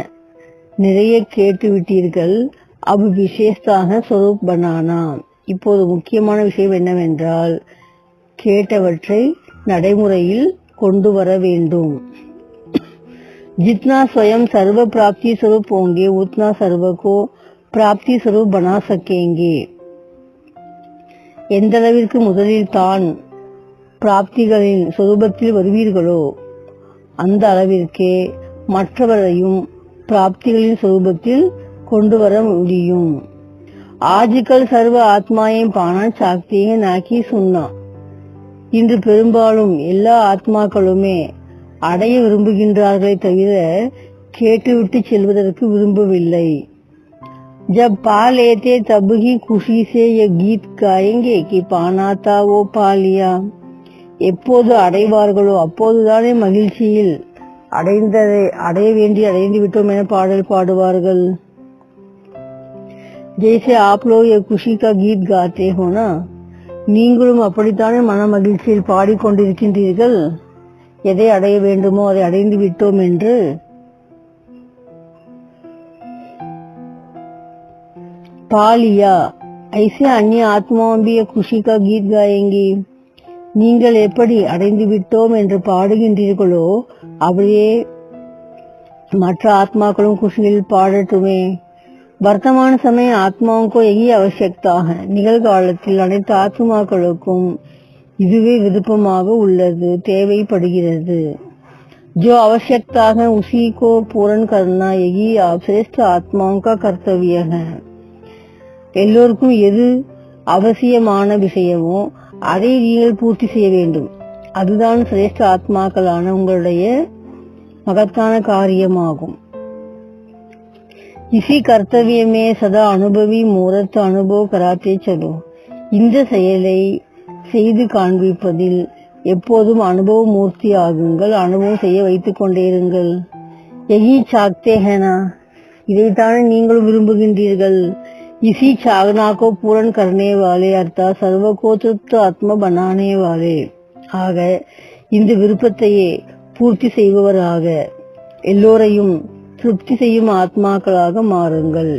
[SPEAKER 2] நிறைய கேட்டு விட்டீர்கள். அப் விசேஷதாக ஸ்வரூப் பனானா, இப்போது முக்கியமான விஷயம் என்னவென்றால் கேட்டவற்றை நடைமுறையில் கொண்டு வர வேண்டும். जितना स्वयं सर्व प्राप्ति स्वरूप होंगे उतना सर्व को प्राप्ति स्वरूप बना सकेंगे. எந்த அளவிற்கு முதலில் தான் பிராப்திகளின் சொரூபத்தில் வருவீர்களோ அந்த அளவிற்கே மற்றவரையும் பிராப்திகளின் சொரூபத்தில் கொண்டு வர முடியும். ஆஜ்கல் சர்வ ஆத்மாயையும் பானா சாக்தியே நாக்கி சுன்னா, இன்று பெரும்பாலும் எல்லா ஆத்மாக்களுமே அடைய விரும்புகின்றார்களே தவிர கேட்டுவிட்டு செல்வதற்கு விரும்பவில்லை. जब पा लेते तब ही खुशी से ये गीत गाएंगे कि पाना था वो पा लिया. எப்போது அடைவார்களோ அப்போதுதானே மகிழ்ச்சியில் அடைந்து விட்டோம் என பாடல் பாடுவார்கள். जैसे आप लोग ये खुशी का गीत गाते हो ना, நீங்களும் அப்படித்தானே மன மகிழ்ச்சியில் பாடிக்கொண்டிருக்கின்றீர்கள். எதை அடைய வேண்டுமோ அதை அடைந்து விட்டோம் என்று. பாலியா ஐசே அந்நிய ஆத்மாவும் भी खुशी का गीत गाएंगी. நீங்கள் எப்படி அடைந்து விட்டோம் என்று பாடுகின்றீர்களோ அப்படியே மற்ற ஆத்மாக்களும் குஷியில் பாடட்டுமே. वर्तमान समय आत्माओं को यही आवश्यकता है. நிகழ்காலத்தில் அனைத்து ஆத்மாக்களுக்கும் இதுவே விருப்பமாக உள்ளது, தேவைப்படுகிறது. जो आवश्यकता है उसी को पूर्ण करना यही आप श्रेष्ठ आत्माओं का कर्तव्य है. எல்லோருக்கும் எது அவசியமான விஷயமோ அதை நீங்கள் பூர்த்தி செய்ய வேண்டும். அதுதான் சிரேஷ்ட ஆத்மாக்களான உங்களுடைய மகத்தான காரியமாகும். இசி கர்த்தவியமே சதா அனுபவி மூரத்து அனுபவ கராத்தே சலோ. இந்த செயலை செய்து காண்பிப்பதில் எப்போதும் அனுபவ மூர்த்தி ஆகுங்கள். அனுபவம் செய்ய வைத்துக் கொண்டே இருங்கள். எகி சாக்தே ஹேனா, இதைத்தானே நீங்களும் விரும்புகின்றீர்கள். इसी चाहना को पूर्ण करने वाले अर्थात सर्व को तृप्त आत्मा बनाने वाले. ஆக இந்த விருப்பத்தையே பூர்த்தி செய்பவராக எல்லோரையும் திருப்தி செய்யும் ஆத்மாக்களாக மாறுங்கள்.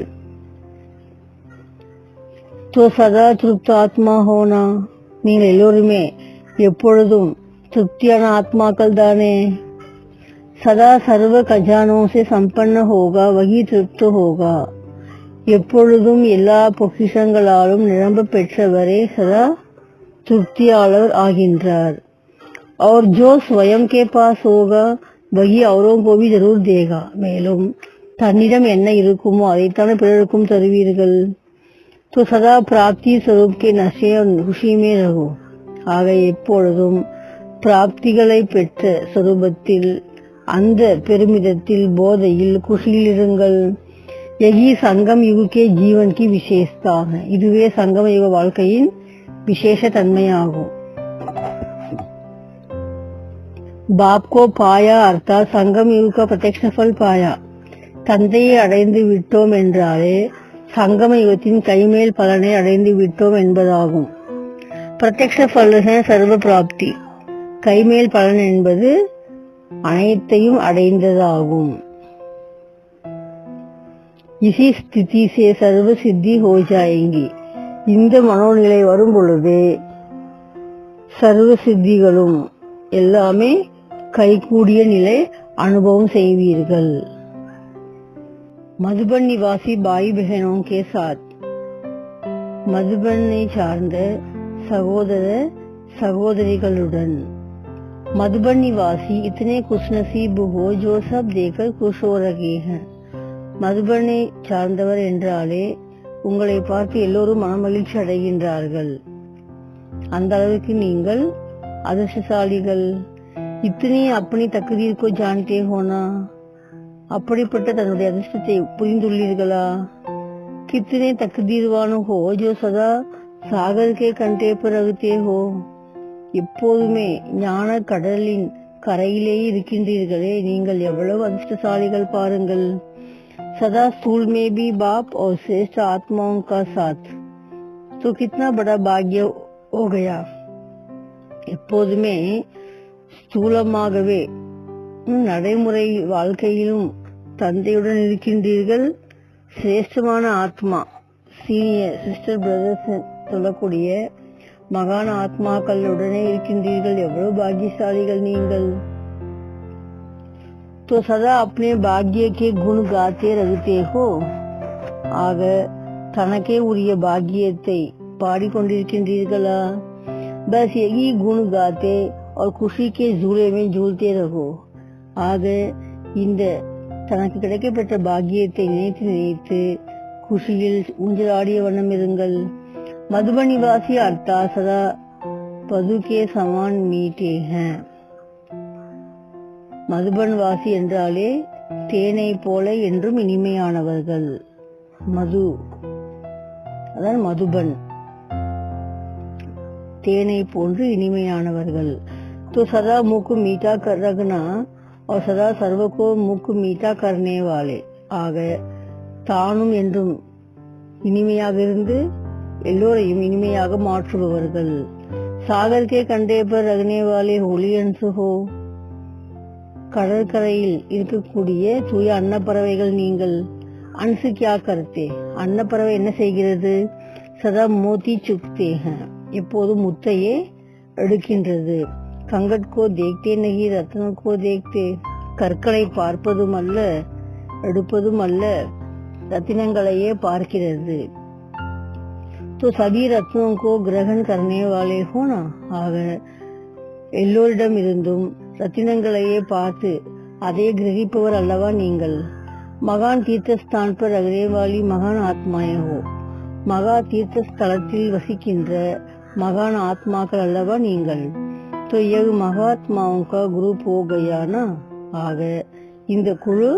[SPEAKER 2] तो सदा तृप्त आत्मा होना, நீங்கள் எல்லோருமே எப்பொழுதும் திருப்தியான ஆத்மாக்கள் தானே. सदा सर्व खजानों से संपन्न होगा वही तृप्त होगा. எப்பொழுதும் எல்லா பொக்கிஷங்களாலும் நிரம்ப பெற்றவரே சதா திருப்தியாளர் ஆகின்றார். और जो स्वयं के पास होगा वही औरों को भी जरूर देगा. மேலும் தன்னிடம் என்ன இருக்குமோ அதைத்தானே பிறருக்கும் தருவீர்கள். तो सदा प्राप्ति स्वरूप के नशे और खुशी में रहो. ஆக எப்பொழுதும் பிராப்திகளை பெற்ற சொரூபத்தில் அந்த பெருமிதத்தில் போதையில் குஷியில் இருங்கள். यही संगम युग के जीवन की विशेषता है. இதுவே சங்கம யுக வாழ்க்கையின் விசேஷ தன்மையாகும். बाप को पाया अर्थात संगम युग का प्रत्यक्ष फल पाया. தந்தையை அடைந்து விட்டோம் என்றாலே சங்கம யுகத்தின் கைமேல் பலனை அடைந்து விட்டோம் என்பதாகும். பிரத்யக்ஷ फल है सर्व प्राप्ति. கைமேல் பலன் என்பது அனைத்தையும் அடைந்ததாகும். इसी स्थिति से सर्व सिद्धि हो जाएंगी. இந்த மனோநிலை வரும் பொழுதே சர்வ சித்திகளும் எல்லாமே கைகூடிய நிலை அனுபவம் செய்வீர்கள். மதுபன் நிவாசி பாய் बहनों के साथ, மதுபனை சார்ந்த சகோதர சகோதரிகளுடன். मधुबन निवासी इतने खुशनसीब हो जो सब देखकर खुश हो रहे हैं. மதுபனை சார்ந்தவர் என்றாலே உங்களை பார்த்து எல்லோரும் மனமகிழ்ச்சி அடைகின்றார்கள். அந்த அளவுக்கு நீங்கள் அதிர்ஷ்டசாலிகள். இத்தனை அப்படி தகுதியில் को जानते हो ना, அப்படிப்பட்ட தன்னுடைய அதிர்ஷ்டத்தை புரிந்துள்ளீர்களா? कितने तकदीरवान हो जो सदा सागर के कंठे पर रहते हो. எப்போதுமே ஞான கடலின் கரையிலேயே இருக்கின்றீர்களே, நீங்கள் எவ்வளவு அதிர்ஷ்டசாலிகள் பாருங்கள். सदा स्थूल में भी बाप और श्रेष्ठ आत्माओं का साथ, तो कितना बड़ा भाग्य हो गया. எப்போதுமே ஸ்தூலமாகவே நடைமுறை வாழ்க்கையிலும் தந்தையுடன் இருக்கின்றீர்கள். சிரேஷ்டமான ஆத்மா, சீனியர் சிஸ்டர் பிரதர்ஸ் சொல்லக்கூடிய மகான ஆத்மாக்களுடனே இருக்கின்றீர்கள். எவ்வளவு பாக்கியசாலிகள் நீங்கள். तो सदा अपने भाग्य के गुण गाते रहते हो. ஆக தனக்கே உரிய பாக்கியத்தை பாடிக்கொண்டிருக்கின்றீர்களா? बस यही गुण गाते और खुशी के झूले में झूलते रहो. ஆக இந்த தனக்கு கிடைக்கப்பெற்ற பாக்கியத்தை நினைத்து நினைத்து குஷியில் ஊஞ்சலாடிய வண்ணம் இருங்கள். मधुबन निवासी अर्थात सदा पदु के समान मीठे हैं. மதுபன் வாசி என்றாலே தேனை போல என்றும் இனிமையானவர்கள். மது அதான் மதுபன், தேனை போன்று இனிமையானவர்கள். तो सदा मुख मीठा कर रखना और सदा सर्व को मुख मीठा करने वाले. ஆக தானும் என்றும் இனிமையாக இருந்து எல்லோரையும் இனிமையாக மாற்றுபவர்கள். சாகர் கே கண்டே பர் ரகனே வாலே ஹோலியன்ஸ் ஹோ. கடற்கரையில் இருக்கக்கூடிய தூய அன்னப்பறவைகள் நீங்கள். அன்சு கியா கர்த்தே, அன்னப்பறவை என்ன செய்கிறது? சதா மோதி சுக்தே ஹை, எப்போதும் முத்தையே எடுக்கின்றது. கங்கட் கோ தேக்தே நகி ரத்ன கோ தேக்தே, கற்களை பார்ப்பதும் அல்ல எடுப்பதும் அல்ல, ரத்தினங்களையே பார்க்கிறது. तो सभी रत्नों को ग्रहण करने वाले हो ना. ஆக எல்லோரிடம் இருந்தும் ரத்தினங்களையே பார்த்து அதை கிரகிப்பவர் அல்லவா நீங்கள். மகான் தீர்த்த ஸ்தான் पर रहने वाली महान आत्माएं हो. மகா தீர்த்த ஸ்தலத்தில் வசிக்கின்ற மகான் ஆத்மாக்கள் அல்லவா நீங்கள்? तो यह महात्माओं का ग्रुप हो गया ना. ஆக இந்த குழு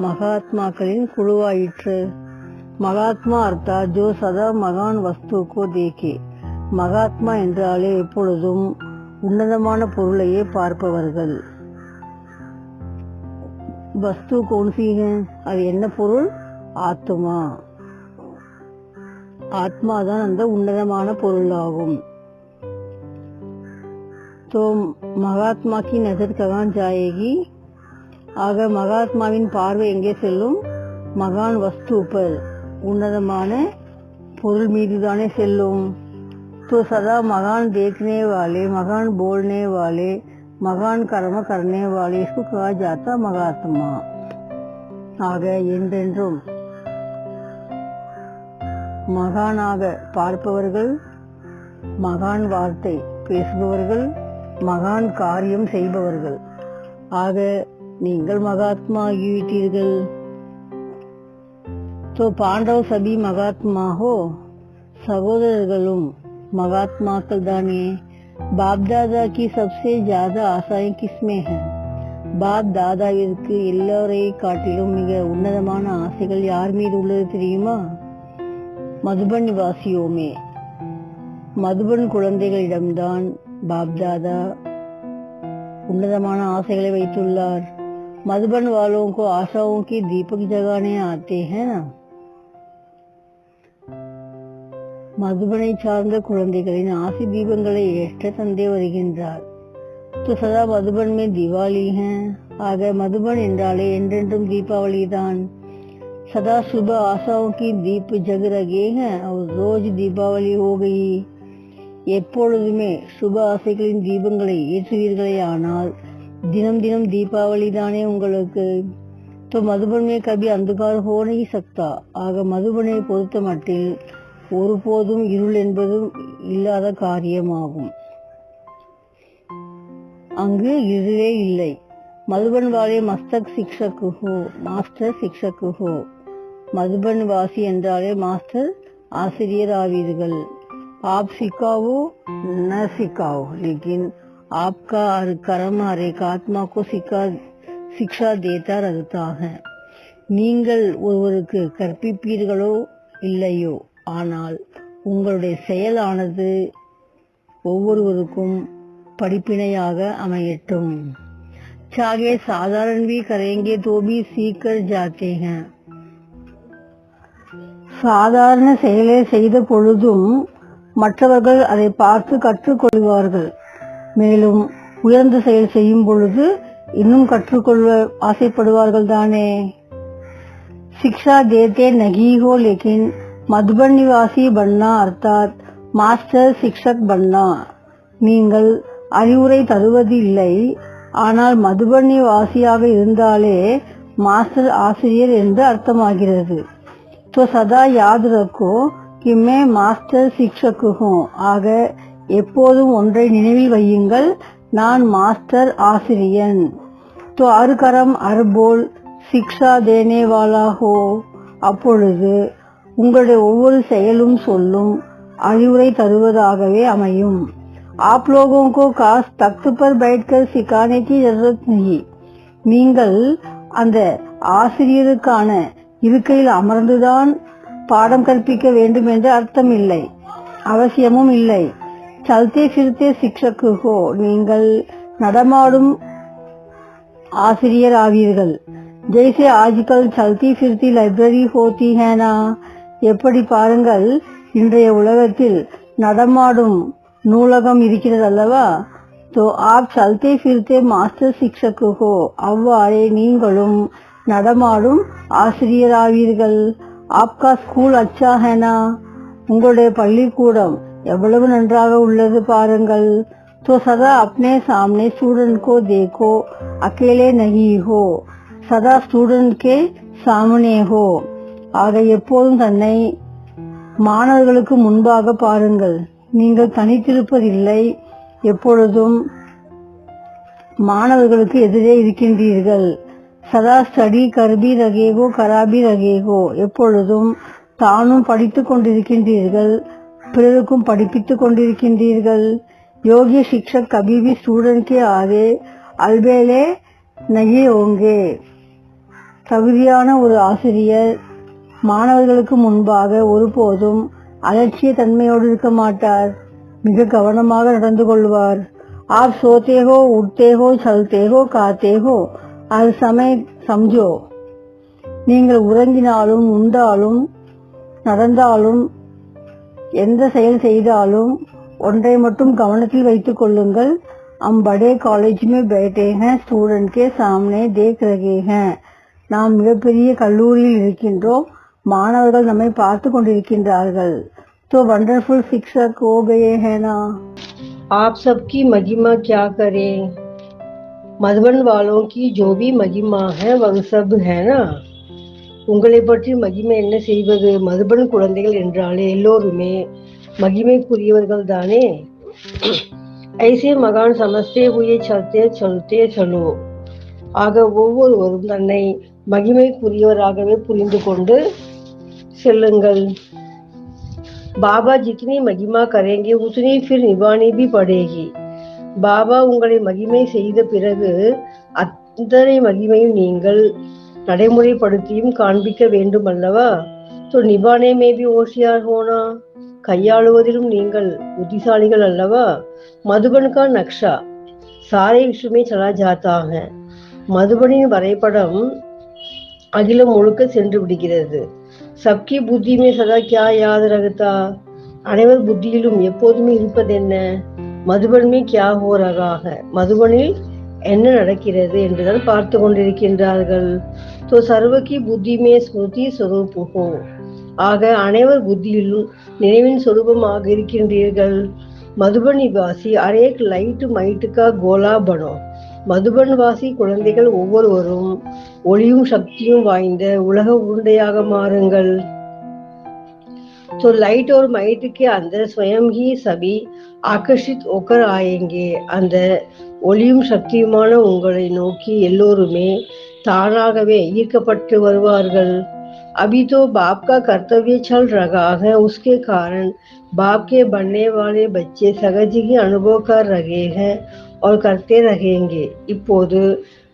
[SPEAKER 2] மகாத்மாக்களின் குழுவாயிற்று. மகாத்மா அர்த்தாத் जो सदा மகான் वस्तु को देखे. மகாத்மா என்றாலே எப்பொழுதும் உன்னதமான பொருளையே பார்ப்பவர்கள். வஸ்து கौन-सी है? அது என்ன பொருள்? ஆத்மா. ஆத்மாதான் அந்த உன்னதமான பொருளாகும். तो மகாத்மா की नजर कहाँ जाएगी? ஆக மகாத்மாவின் பார்வை எங்கே செல்லும்? மகான் வஸ்து पर, உன்னதமான பொருள் மீதுதானே செல்லும். तो सदा மகான் देखने वाले, மகான் बोलने वाले, மகான் कर्म करने वाले, इसको कहा जाता மகாத்மா. ஆக என்றென்றும் மகானாக பார்ப்பவர்கள், மகான் வார்த்தை பேசுபவர்கள், மகான் காரியம் செய்பவர்கள். ஆக நீங்கள் மகாத்மா ஆகிவிட்டீர்கள். तो पांडव सभी மகாத்மா हो. சகோதரர்களும் மகாத்மாக்கள் தானே. बाप दादा की सबसे ज्यादा आशाएं किसमें है? பாப் தாதாவிற்கு எல்லோரை காட்டிலும் மிக உன்னதமான ஆசைகள் யார் மீது உள்ளது தெரியுமா? மதுபன் நிவாசியோமே, மதுபன் குழந்தைகளிடம்தான் பாப் தாதா उन्नतमान आशय வைத்துள்ளார். मधुबन वालों को आशाओं की दीपक जगाने आते हैं ना. மதுபனை சார்ந்த குழந்தைகளின் ஆசி தீபங்களை ஏற்ற தந்தை வருகின்றார். तो सदा मधुबन में दिवाली है. ஆக மதுபன் என்றாலே என்றென்றும் தீபாவளி தான். सदा सुबह आशाओं की दीप जग रहे हैं और रोज दीपावली हो गई. எப்பொழுதுமே சுப ஆசைகளின் தீபங்களை ஏற்றுவீர்களே ஆனால் தினம் தினம் தீபாவளி தானே உங்களுக்கு. तो मधुबन में कभी अंधकार हो नहीं सकता. ஆக மதுபனை பொறுத்த மட்டில் ஒருபோதும் இருள் என்பதும் இல்லாத காரியமாகும். அங்கு இருளே இல்லை. மதுபன் வாலே மஸ்தக் சிக்ஷக் ஹோ, மாஸ்டர் சிக்ஷக் ஹோ. மதுபன் வாசி என்றாலே மாஸ்டர் ஆசிரியர் ஆவீர்கள். आप सिखाओ न सिखाओ, लेकिन आपका कर्म हर एक आत्मा को शिक्षा देता रहता है. நீங்கள் ஒருவருக்கு கற்பிப்பீர்களோ இல்லையோ, ஆனால் உங்களுடைய செயலானது ஒவ்வொருவருக்கும் படிப்பினையாக அமையட்டும். चाहे साधारण भी करेंगे तो भी सीख कर जाते हैं. சாதாரண செயலை செய்த பொழுதும் மற்றவர்கள் அதை பார்த்து கற்றுக்கொள்வார்கள். மேலும் உயர்ந்த செயல் செய்யும் பொழுது இன்னும் கற்றுக்கொள்ள ஆசைப்படுவார்கள் தானே. शिक्षा देते नहीं हो, लेकिन मधुबन निवासी बनना अर्थात मास्टर शिक्षक बनना. நீங்கள் அறிவுரை தருவது இல்லை, ஆனால் மதுபன் நிவாசியாக இருந்தாலே மாஸ்டர் ஆசிரியர் என்று அர்த்தமாகிறது. तो सदा याद रखो कि मैं मास्टर शिक्षक हूँ. ஆக எப்போதும் ஒன்றை நினைவில் வையுங்கள், நான் மாஸ்டர் ஆசிரியன். तो हर कर्म हर बोल शिक्षा देने वाला हो. அப்பொழுது உங்களுடைய ஒவ்வொரு செயலும் சொல்லும் அறிவுரை தருவதாகவே அமையும். आप लोगों को खास तख्त पर बैठकर सिखाने की जरूरत नहीं. நீங்கள் அந்த ஆசிரியருக்கான இருக்கையில் அமர்ந்துதான் பாடம் கற்பிக்க வேண்டும் என்று அர்த்தம் இல்லை, அவசியமும் இல்லை. चलते फिरते शिक्षक हो, நீங்கள் நடமாடும் ஆசிரியர் ஆவீர்கள். जैसे आजकल चलती फिरती लाइब्रेरी होती है ना. எப்படி பாருங்கள், இன்றைய உலகத்தில் நடமாடும் நூலகம் இருக்கிறது அல்லவா. तो आप चलते फिरते मास्टर शिक्षक हो. அவ்வாறே நீங்களும் நடமாடும் ஆசிரியர் ஆவீர்கள். आपका स्कूल अच्छा है ना. உங்களுடைய பள்ளிக்கூடம் எவ்வளவு நன்றாக உள்ளது பாருங்கள். तो सदा अपने सामने स्टूडेंट को देखो, अकेले नहीं हो. सदा स्टूडेंट के सामने हो. ஆக எப்போதும் தன்னை மாணவர்களுக்கு முன்பாக பாருங்கள். நீங்கள் தனித்திருப்பதில்லை, எப்பொழுதும் மாணவர்களுக்கு எதிரே இருக்கின்றீர்கள். சதா ஸ்டடி கர்பி ரகேகோ கராபி ரகேகோ. எப்பொழுதும் தானும் படித்துக் கொண்டிருக்கின்றீர்கள், பிறருக்கும் படிப்பித்துக் கொண்டிருக்கின்றீர்கள். யோகி शिक्षक कभी भी स्टूडेंट के आगे अलबेले नहीं होंगे. தகுதியான ஒரு ஆசிரியர் மாணவர்களுக்கு முன்பாக ஒருபோதும் அலட்சிய தன்மையோடு இருக்க மாட்டார். மிக கவனமாக நடந்து கொள்வார். आप सोते हो, उठते हो, चलते हो, खाते हो, हर समय समझो. நீங்கள் உறங்கினாலும் உண்டாலும் நடந்தாலும் எந்த செயல் செய்தாலும் ஒன்றை மட்டும் கவனத்தில் வைத்துக் கொள்ளுங்கள். हम बड़े कॉलेज में बैठे हैं, स्टूडेंट के सामने देख रहे हैं. நாம் மிகப்பெரிய கல்லூரியில் இருக்கின்றோம், மாணவர்கள் நம்மை பார்த்து கொண்டிருக்கின்றார்கள். तो वंडरफुल शिक्षक हो गए हैं ना.
[SPEAKER 3] आप सबकी महिमा क्या करें, मधुबन वालों की जो भी महिमा है वह सब है ना. உங்களை பற்றி மகிமை என்ன செய்வது? மதுபன் குழந்தைகள் என்றாலே எல்லோருமே மகிமைக்குரியவர்கள் தானே. ஐசே மகான் சமஸ்தே हुए चलते चलते चलो. ஆக ஒவ்வொருவரும் தன்னை மகிமைக்குரியவராகவே புரிந்து கொண்டு செல்லுங்கள். பாபா जितनी महिमा करेंगे उतनी फिर निभानी भी पड़ेगी. பாபா உங்களை மகிமை செய்த பிறகு அத்தனை மகிமையும் நீங்கள் நடைமுறைப்படுத்தியும் காண்பிக்க வேண்டும் அல்லவா. तो निभाने में भी होशियार होना, கையாளுவதிலும் நீங்கள் புத்திசாலிகள் அல்லவா. மதுபன் का नक्शा सारे विश्व में चला जाता है. மதுபனின் வரைபடம் அகிலம் முழுக்க சென்று விடுகிறது. சப்கி புத்தி மே சதா கியா யாத் ரகதா. அனைவர் புத்தியிலும் எப்போதுமே இருப்பதென்ன? மதுபன் மே கியா ஹோ ரகா ஹை. மதுபனில் என்ன நடக்கிறது என்றுதான் பார்த்து கொண்டிருக்கின்றார்கள். तो सर्व की बुद्धि में स्मृति स्वरूप हो. ஆக அனைவர் புத்தியிலும் நினைவின் சொரூபமாக இருக்கின்றீர்கள். மதுபன் நிவாசி அரேக் லைட் மைட் கா கோலா பனோ. மதுபன் வாசி குழந்தைகள் ஒவ்வொருவரும் ஒளியும் சக்தியும் வாய்ந்த உலக உருண்டையாக மாறுங்கள். तो लाइट और माइट के अंदर स्वयं ही सभी आकर्षित होकर आएंगे. அந்த ஒளியும் சக்தியுமான உங்களை நோக்கி எல்லோருமே தானாகவே ஈர்க்கப்பட்டு வருவார்கள். अभी तो बाप का कर्तव्य चल रहा है, उसके कारण बाप के बनने वाले बच्चे सहज ही अनुभव कर रहे हैं और करते रहेंगे. இப்போது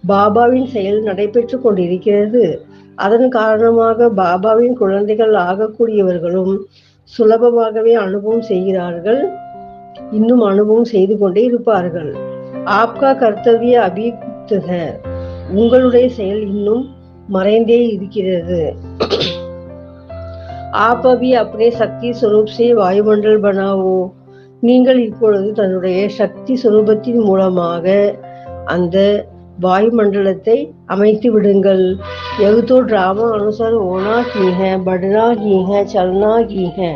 [SPEAKER 3] பாபாவின் செயல் நடைபெற்று கொண்டிருக்கிறது. அதன் காரணமாக பாபாவின் குழந்தைகள் ஆகக்கூடியவர்களும் சுலபமாகவே அனுபவம் செய்கிறார்கள், இன்னும் அனுபவம் செய்து கொண்டே இருப்பார்கள். ஆப்கா கர்த்தவிய அபிகுப்த் ஹை. உங்களுடைய செயல் இன்னும் மறைந்தே இருக்கிறது. आप अभी अपने शक्ति स्वरूप से वायुमंडल बनाओ. நீங்கள் இப்பொழுது தன்னுடைய சக்தி स्वरूपத்தின் மூலமாக அந்த வாயுமண்டலத்தை அமைத்து விடுங்கள். यह तो ड्रामा अनुसार होना ही है, बढ़ना ही है, चलना ही है.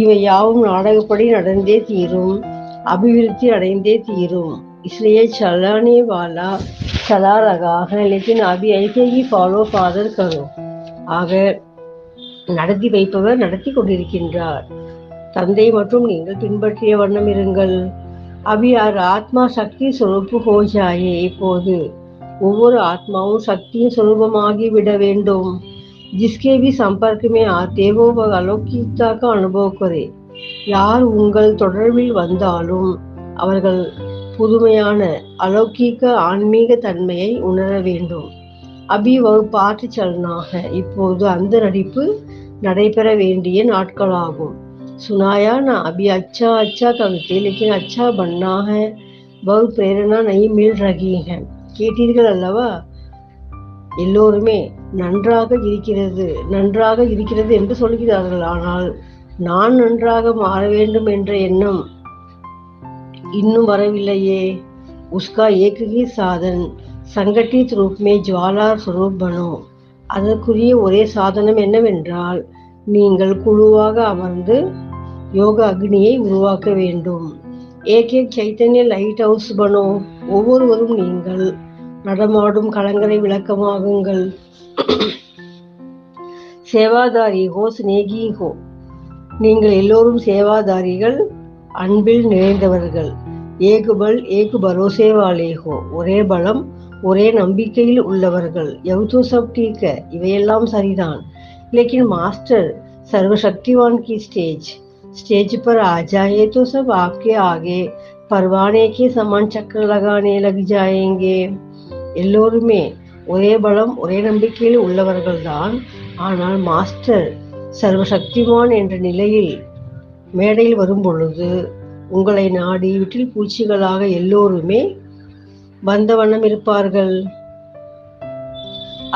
[SPEAKER 3] இவை யாவும் நாடகப்படி நடந்தே தீரும், அபிவிருத்தி அடைந்தே தீரும். इसलिए चलाने वाला चला रहा है, लेकिन अभी ऐसे ही फॉलो फादर करो. ஆக நடத்தி வைப்பவர் நடத்தி கொண்டிருக்கின்றார். தந்தை மற்றும் நீங்கள் பின்பற்றிய வண்ணம் இருங்கள். அபி யார் ஆத்மா சக்தி சொரூப்பு ஹோ ஜாயே. இப்போது ஒவ்வொரு ஆத்மாவும் சக்தியின் சொரூபமாகி விட வேண்டும். जिसके भी संपर्क में आते हो वह अलौकिकता का अनुभव करे. யார் உங்கள் தொடர்பில் வந்தாலும் அவர்கள் புதுமையான அலௌகிக ஆன்மீக தன்மையை உணர வேண்டும். அபி வகு பாட்டு சலனாக. இப்போது அந்த நடிப்பு நடைபெற வேண்டிய நாட்களாகும். सुनाया ना अभी अच्छा अच्छा करते लेकिन अच्छा बनना है, वह प्रेरणा नहीं मिल रही है. கேட்டீர்கள் அல்லவா? எல்லோருமே நன்றாக இருக்கிறது என்று சொல்கிறார்கள். ஆனால் நான் நன்றாக மாற வேண்டும் என்ற எண்ணம் இன்னும் வரவில்லையே. उसका एक ही साधन संगठित रूप में ज्वाला स्वरूप बनो. அதற்குரிய ஒரே சாதனம் என்னவென்றால் நீங்கள் குழுவாக அமர்ந்து யோக அக்னியை உருவாக்க வேண்டும். ஏக் ஏக் சைத்தன்ய லைட் ஹவுஸ் பனோ. ஒவ்வொருவரும் நீங்கள் நடமாடும் கலங்கரை விளக்கமாகுங்கள். சேவாதாரி ஹோ, ஸ்நேகி ஹோ. நீங்கள் எல்லோரும் சேவாதாரிகள், அன்பில் நிறைந்தவர்கள். ஏக் பல் ஏக் பரோசே வாலே ஹோ. ஒரே பலம், ஒரே நம்பிக்கையில் உள்ளவர்கள். யவ் தோ சப் டீக் ஹை. இவையெல்லாம் சரிதான். லேக்கின் மாஸ்டர் सर्वशक्तिवान की स्टेज पर आ जाए तो सब आपके आगे परवाने के समान चक्कर लगाने लग जाएंगे. எல்லோருமே ஒரே பலம் ஒரே நம்பிக்கையில் உள்ளவர்கள்தான். ஆனால் மாஸ்டர் சர்வசக்திமான் என்ற நிலையில் மேடையில் வரும் பொழுது உங்களை நாடி வீட்டில் பூச்சிகளாக எல்லோருமே வந்த வண்ணம் இருப்பார்கள்.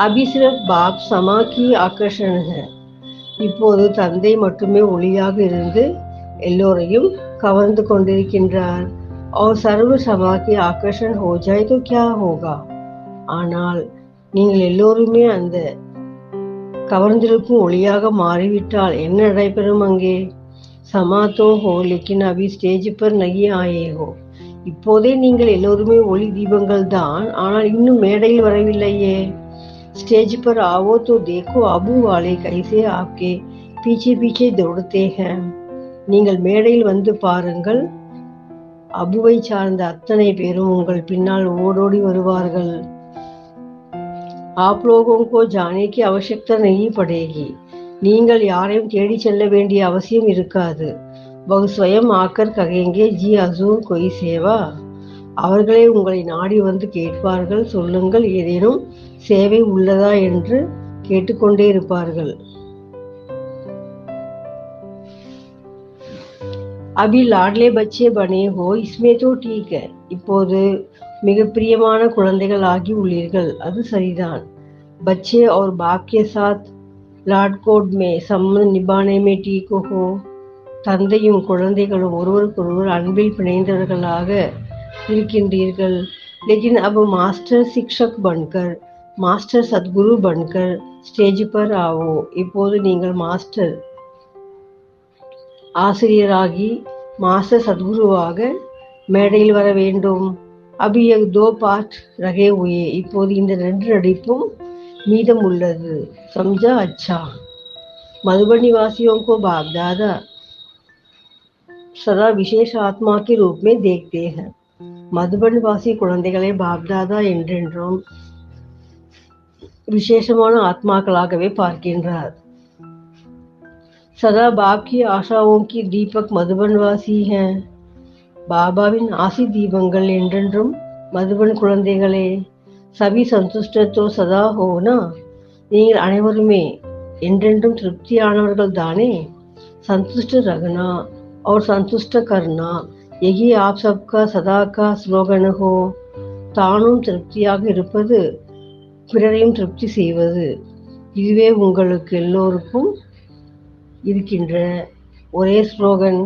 [SPEAKER 3] अभी सिर्फ बाप समा की आकर्षण है. இப்போது தந்தை மட்டுமே ஒளியாக இருந்து எல்லோரையும் கவர்ந்து கொண்டிருக்கின்றார். और सर्व समा की आकर्षण हो जाए तो क्या होगा? ஆனால் நீங்கள் எல்லோருமே அந்த கவர்ந்திருக்கும் ஒளியாக மாறிவிட்டால் என்ன நடைபெறும் அங்கே? சமா तो हो लेकिन अभी स्टेज पर नहीं आए हो. இப்போதே நீங்கள் எல்லோருமே ஒளி தீபங்கள் தான், ஆனால் இன்னும் மேடையில் வரவில்லையே. स्टेज पर आओ तो देखो अबू वाले कैसे आपके पीछे पीछे दौड़ते हैं. நீங்கள் மேடையில் வந்து பாருங்கள், அபுவை சார்ந்த அத்தனை பேரும் உங்கள் பின்னால் ஓடோடி வருவார்கள். आप लोगों को जाने की आवश्यकता नहीं पड़ेगी. நீங்கள் யாரையும் தேடி செல்ல வேண்டிய அவசியம் இருக்காது. वह स्वयं आकर कहेंगे जी हजूर कोई सेवा. அவர்களே உங்களை நாடி வந்து கேட்பார்கள், சொல்லுங்கள் ஏதேனும் சேவை உள்ளதா என்று கேட்டுக்கொண்டே இருப்பார்கள். अभी लाडले बच्चे बने हो इसमें तो ठीक है. இப்போது மிக பிரியமான குழந்தைகள் ஆகி உள்ளீர்கள், அது சரிதான். बच्चे और बाप के साथ लाडकोड में संबंध निभाने में ठीक हो. தந்தையும் குழந்தைகளும் ஒருவருக்கொருவர் அன்பில் பிணைந்தவர்களாக இருக்கின்றீர்கள். लेकिन अब मास्टर शिक्षक बनकर மாஸ்டர் சத்குரு பன்கர் ஸ்டேஜ் பர் ஆவோ. இப்போது நீங்கள் மாஸ்டர் ஆசிரியராகி மாஸ்டர் சத்குருவாக மேடையில் வர வேண்டும். அபி யக் தோ பாட் ரகே हुए. இப்போது இந்த 2 நடிப்பும் மீதம் உள்ளது. சம்ஜா அச்சா. मधुबन निवासियों को बाप दादा सदा विशेष आत्मा के रूप में देखते हैं. மதுபன் வாசி குழந்தைகளை பாப்தாதா என்றென்றும் விசேஷமான ஆத்மாக்களாகவே பார்க்கின்றார். சதா பாப் கி ஆஷாவோம் கி தீபக் மதுபன்வாசி है. பாபாவின் ஆசி தீபங்கள் என்றென்றும் மதுபன் குழந்தைகளே. சபி சந்துஷ்டத்தோ சதா ஹோனா. நீங்கள் அனைவருமே என்றென்றும் திருப்தியானவர்கள் தானே. संतुष्ट रखना और संतुष्ट करना यही आप सबका सदा का ஸ்லோகன் हो. தானும் திருப்தியாக இருப்பது, பிறரையும் திருப்தி செய்வது, இதுவே உங்களுக்கு எல்லோருக்கும் இருக்கின்ற ஒரே ஸ்லோகன்.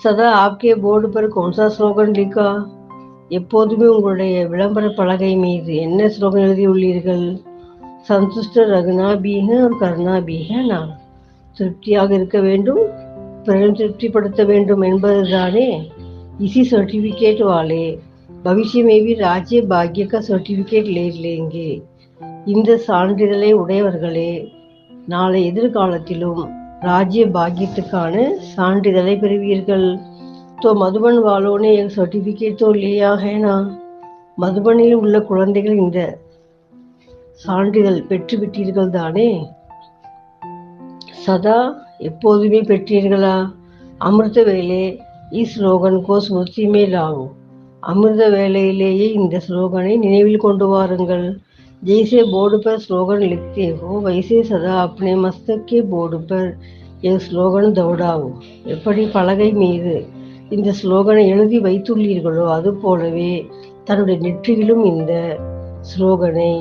[SPEAKER 3] சதா ஆப்கே போர்டு பர் கौन सा ஸ்லோகன் लिखा. எப்போதுமே உங்களுடைய விளம்பர பலகை மீது என்ன ஸ்லோகன் எழுதியுள்ளீர்கள்? संतुष्ट रखना भी है और करना भी है ना. திருப்தியாக இருக்க வேண்டும், பிறரும் திருப்திப்படுத்த வேண்டும் என்பதுதானே. इसी सर्टिफिकेट वाले भविष्य में भी राज्य भाग्य का सर्टिफिकेट ले लेंगे. இந்த சான்றிதழை உடையவர்களே நாளை எதிர்காலத்திலும் राज्य பாக்கியத்துக்கான சான்றிதழை பெறுவீர்கள். तो मधुबन वालों ने एक सर्टिफिकेट तो लिया है ना. மதுபனில் உள்ள குழந்தைகள் இந்த சான்றிதழ் பெற்றுவிட்டீர்கள் தானே. சதா எப்போதுமே பெற்றீர்களா? அமிர்த வேலே இஸ் ஸ்லோகன் கோ ஸ்மிருதி மே லாவோ. அமிர்த வேலையிலேயே இந்த ஸ்லோகனை நினைவில் கொண்டு வாருங்கள். जैसे बोर्ड पर स्लोगन लिखते हो वैसे सदा अपने मस्तक के बोर्ड पर यह स्लोगन दौड़ाओ. எப்படி பலகை மீது இந்த ஸ்லோகனை எழுதி வைத்துள்ளீர்களோ அது போலவே தன்னுடைய நெற்றியிலும் இந்த ஸ்லோகனை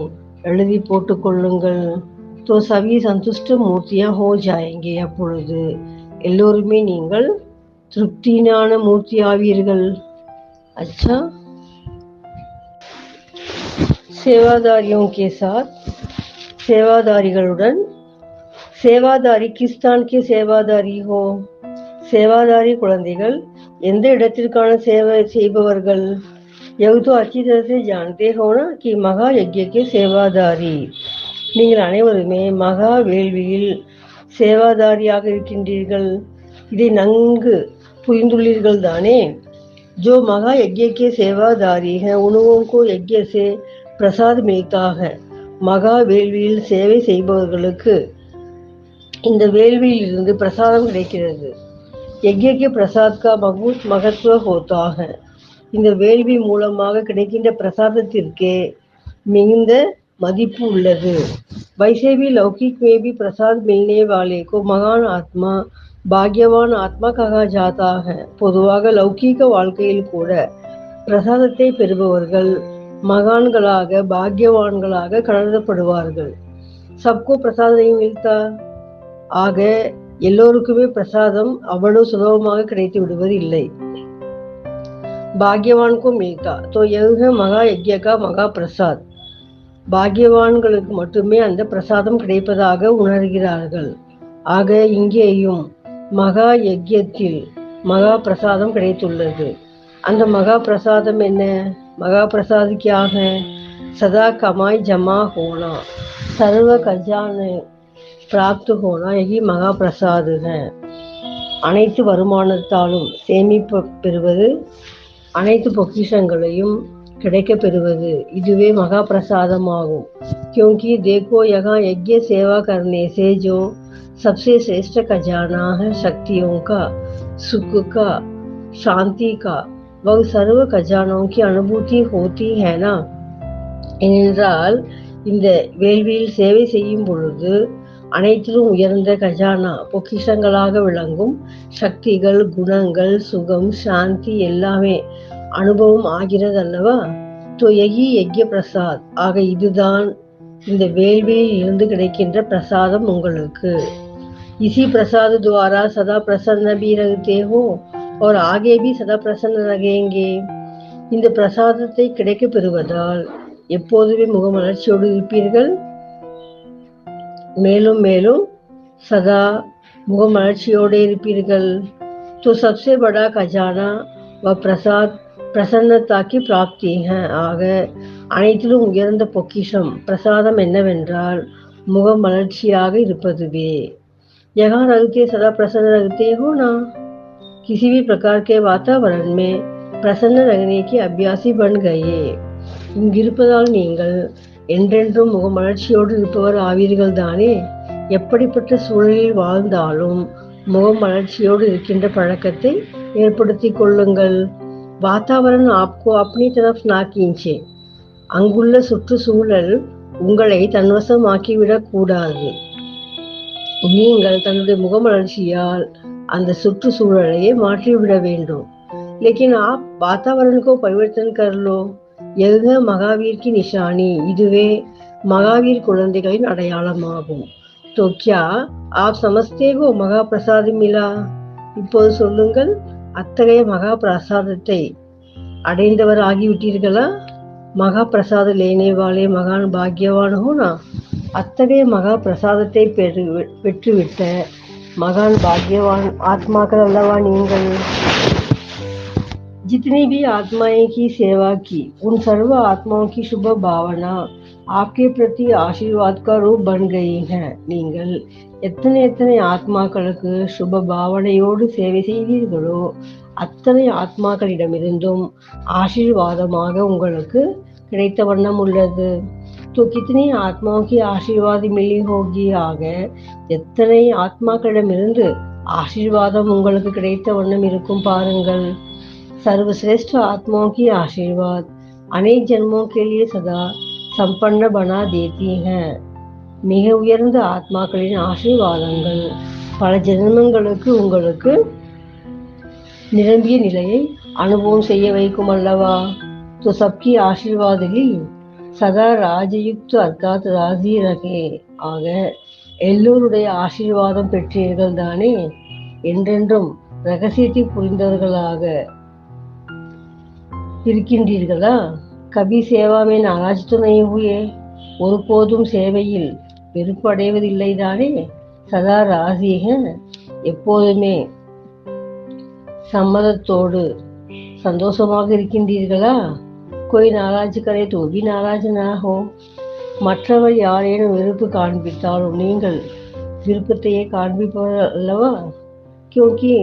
[SPEAKER 3] எழுதி போட்டுக்கொள்ளுங்கள். तो सभी संतुष्ट मूर्तियां हो जाएंगे. அப்பொழுது எல்லோருமே நீங்கள் திருப்தியான மூர்த்தி ஆவீர்கள். अच्छा, सेवादारियों के साथ सेवादारिகளுடன் सेवादारी किस स्थान के सेवादारी हो. सेवादारी குழந்தைகள் எந்த இடத்திற்கான சேவை செய்பவர்கள்? यह तो अच्छी तरह से जानते हो ना कि மகா யஜ்ய के सेवादारी. நீங்கள் அனைவருமே மகா வேள்வியில் சேவாதாரியாக இருக்கின்றீர்கள். இதை நன்கு புரிந்துள்ளீர்கள் தானே. जो महा यज्ञ के सेवादारी हैं उन्हों को यज्ञ से பிரசாத் மில்தாக. மகா வேள்வியில் சேவை செய்பவர்களுக்கு இந்த வேள்வியிலிருந்து பிரசாதம் கிடைக்கிறது. यज्ञ के प्रसाद का बहुत महत्व होता है. இந்த வேள்வி மூலமாக கிடைக்கின்ற பிரசாதத்திற்கே மிகுந்த மதிப்பு உள்ளது. वैसे भी लौकिक में भी प्रसाद मिलने वाले को महान आत्मा பாக்யவான் ஆத்மா கஹா ஜாதா है. பொதுவாக லௌகீக வாழ்க்கையில் கூட பிரசாதத்தை பெறுபவர்கள் மகான்களாக பாக்யவான்களாக கருதப்படுவார்கள். சப்கோ பிரசாத் नहीं मिलता. ஆக எல்லோருக்குமே பிரசாதம் அவ்வளவு சுலபமாக கிடைத்து விடுவது இல்லை. பாக்யவான் को मिलता तो यह है மகா யஜ்ய का மகா பிரசாத். பாக்யவான்களுக்கு மட்டுமே அந்த பிரசாதம் கிடைப்பதாக உணர்கிறார்கள். ஆக இங்கேயும் மகா யஜ்யத்தில் மகா பிரசாதம் கிடைத்துள்ளது. அந்த மகா பிரசாதம் என்ன? மகா பிரசாத் क्या है? सदा कमाई जमा होना, सर्व खजाने प्राप्त होना, यही மகா பிரசாத் है. அனைத்து வருமானத்தாலும் சேமிப்பு பெறுவது, அனைத்து பொக்கிஷங்களையும் கிடைக்க பெறுவது, இதுவே மகா பிரசாதமாகும். क्योंकि देखो यहाँ यज्ञ सेवा करने से जो सबसे श्रेष्ठ खजाना है शक्तियों का, सुख का, शांति का, वह सर्व खजानों की अनुभूति होती है ना. ஏனென்றால் இந்த வேள்வியில் சேவை செய்யும் பொழுது அனைத்திலும் உயர்ந்த கஜானா பொக்கிஷங்களாக விளங்கும் சக்திகள், குணங்கள், சுகம், சாந்தி எல்லாமே அனுபவம் ஆகிறது அல்லவா. तो यही यज्ञ प्रसाद. ஆக இதுதான் இந்த வேள்வியில் இருந்து கிடைக்கின்ற பிரசாதம் உங்களுக்கு. इसी प्रसाद द्वारा सदा प्रसन्न भी रहते हो और आगे भी सदा प्रसन्न रहेंगे. இந்த பிரசாதத்தை கிடைக்க பெறுவதால் எப்போதுமே முகமலர்ச்சியோடு இருப்பீர்கள், மேலும் மேலும் சதா முகமலர்ச்சியோடு இருப்பீர்கள். तो सबसे बड़ा खजाना व प्रसाद प्रसन्नता की प्राप्ति है. ஆக அனைத்திலும் உயர்ந்த பொக்கிஷம் பிரசாதம் என்னவென்றால் முகமலர்ச்சியாக இருப்பதுவே. यहाँ रहते सदा प्रसन्न रहते हो ना. किसी भी प्रकार के वातावरण में प्रसन्न रहने के अभ्यासी बन गए. இங்கிருப்பதால் நீங்கள் என்றென்றும் முகமலர்ச்சியோடு இருப்பவர் ஆவீர்கள் தானே. எப்படிப்பட்ட சூழலில் வாழ்ந்தாலும் முகமலர்ச்சியோடு இருக்கின்ற பழக்கத்தை ஏற்படுத்திக் கொள்ளுங்கள். வாத்தாவரன் ஆப்கோ अपनी तरफ ना खींचे. அங்குள்ள சுற்றுச்சூழல் உங்களை தன்வசமாக்கிவிடக் கூடாது. நீங்கள் தன்னுடைய முகமலர்ச்சியால் அந்த சுற்றுச்சூழலையே மாற்றிவிட வேண்டும். लेकिन आप वातावरण को परिवर्तन कर लो. यह महावीर की निशानी. இதுவே மகாவீர் குழந்தைகளின் அடையாளமாகும். तो क्या आप समझते हो மகா பிரசாத் मिला. இப்போது சொல்லுங்கள், அத்தகைய மகா பிரசாதத்தை அடைந்தவர் ஆகிவிட்டீர்களா. மகா பிரசாத लेने वाले महान भाग्यवान हो ना. அத்தகைய மகா பிரசாதத்தை பெற்றுவிட்ட மகான் பாக்யவான் ஆத்மாக்கள் அல்லவா நீங்கள். जितनी भी आत्माएं की सेवा की उन सर्व आत्माओं की शुभ भावना आपके प्रति आशीर्वाद का रूप बन गई है. நீங்கள் எத்தனை எத்தனை ஆத்மாக்களுக்கு சுப பாவனையோடு சேவை செய்தீர்களோ அத்தனை ஆத்மாக்களிடமிருந்தும் ஆசீர்வாதமாக உங்களுக்கு கிடைத்த வண்ணம் உள்ளது. तो कितनी आत्माओं की आशीर्वाद मिली होगी. ஆக எத்தனை ஆத்மாக்களிடமிருந்து ஆசீர்வாதம் உங்களுக்கு கிடைத்த வண்ணம் இருக்கும் பாருங்கள். सर्वश्रेष्ठ आत्माओं की आशीर्वाद अनेक जन्मों के लिए सदा संपन्न बना देती हैं. மிக உயர்ந்த ஆத்மாக்களின் ஆசீர்வாதங்கள் பல ஜென்மங்களுக்கு உங்களுக்கு நிரம்பிய நிலையை அனுபவம் செய்ய வைக்கும் அல்லவா. तो सबकी आशीर्वाद ली सदा राजयुक्त अर्थात राजी रहे. ஆக எல்லோருடைய ஆசீர்வாதம் பெற்றீர்கள் தானே. என்றென்றும் ரகசியத்தை புரிந்தவர்களாக இருக்கின்றீர்களா. கபி சேவாமே நாராஜ் तो नहीं हुए. ஒருபோதும் சேவையில் வெறுப்படைவதில்லை தானே. சதா ராசி है. எப்போதுமே சம்மதத்தோடு சந்தோஷமாக இருக்கின்றீர்களா. कोई नाराज करे तो भी नाराज ना हो. மற்றவர் யாரேனும் வெறுப்பு காண்பித்தாலும் நீங்கள் விருப்பத்தையே காண்பிப்பவர் அல்லவா. क्योंकि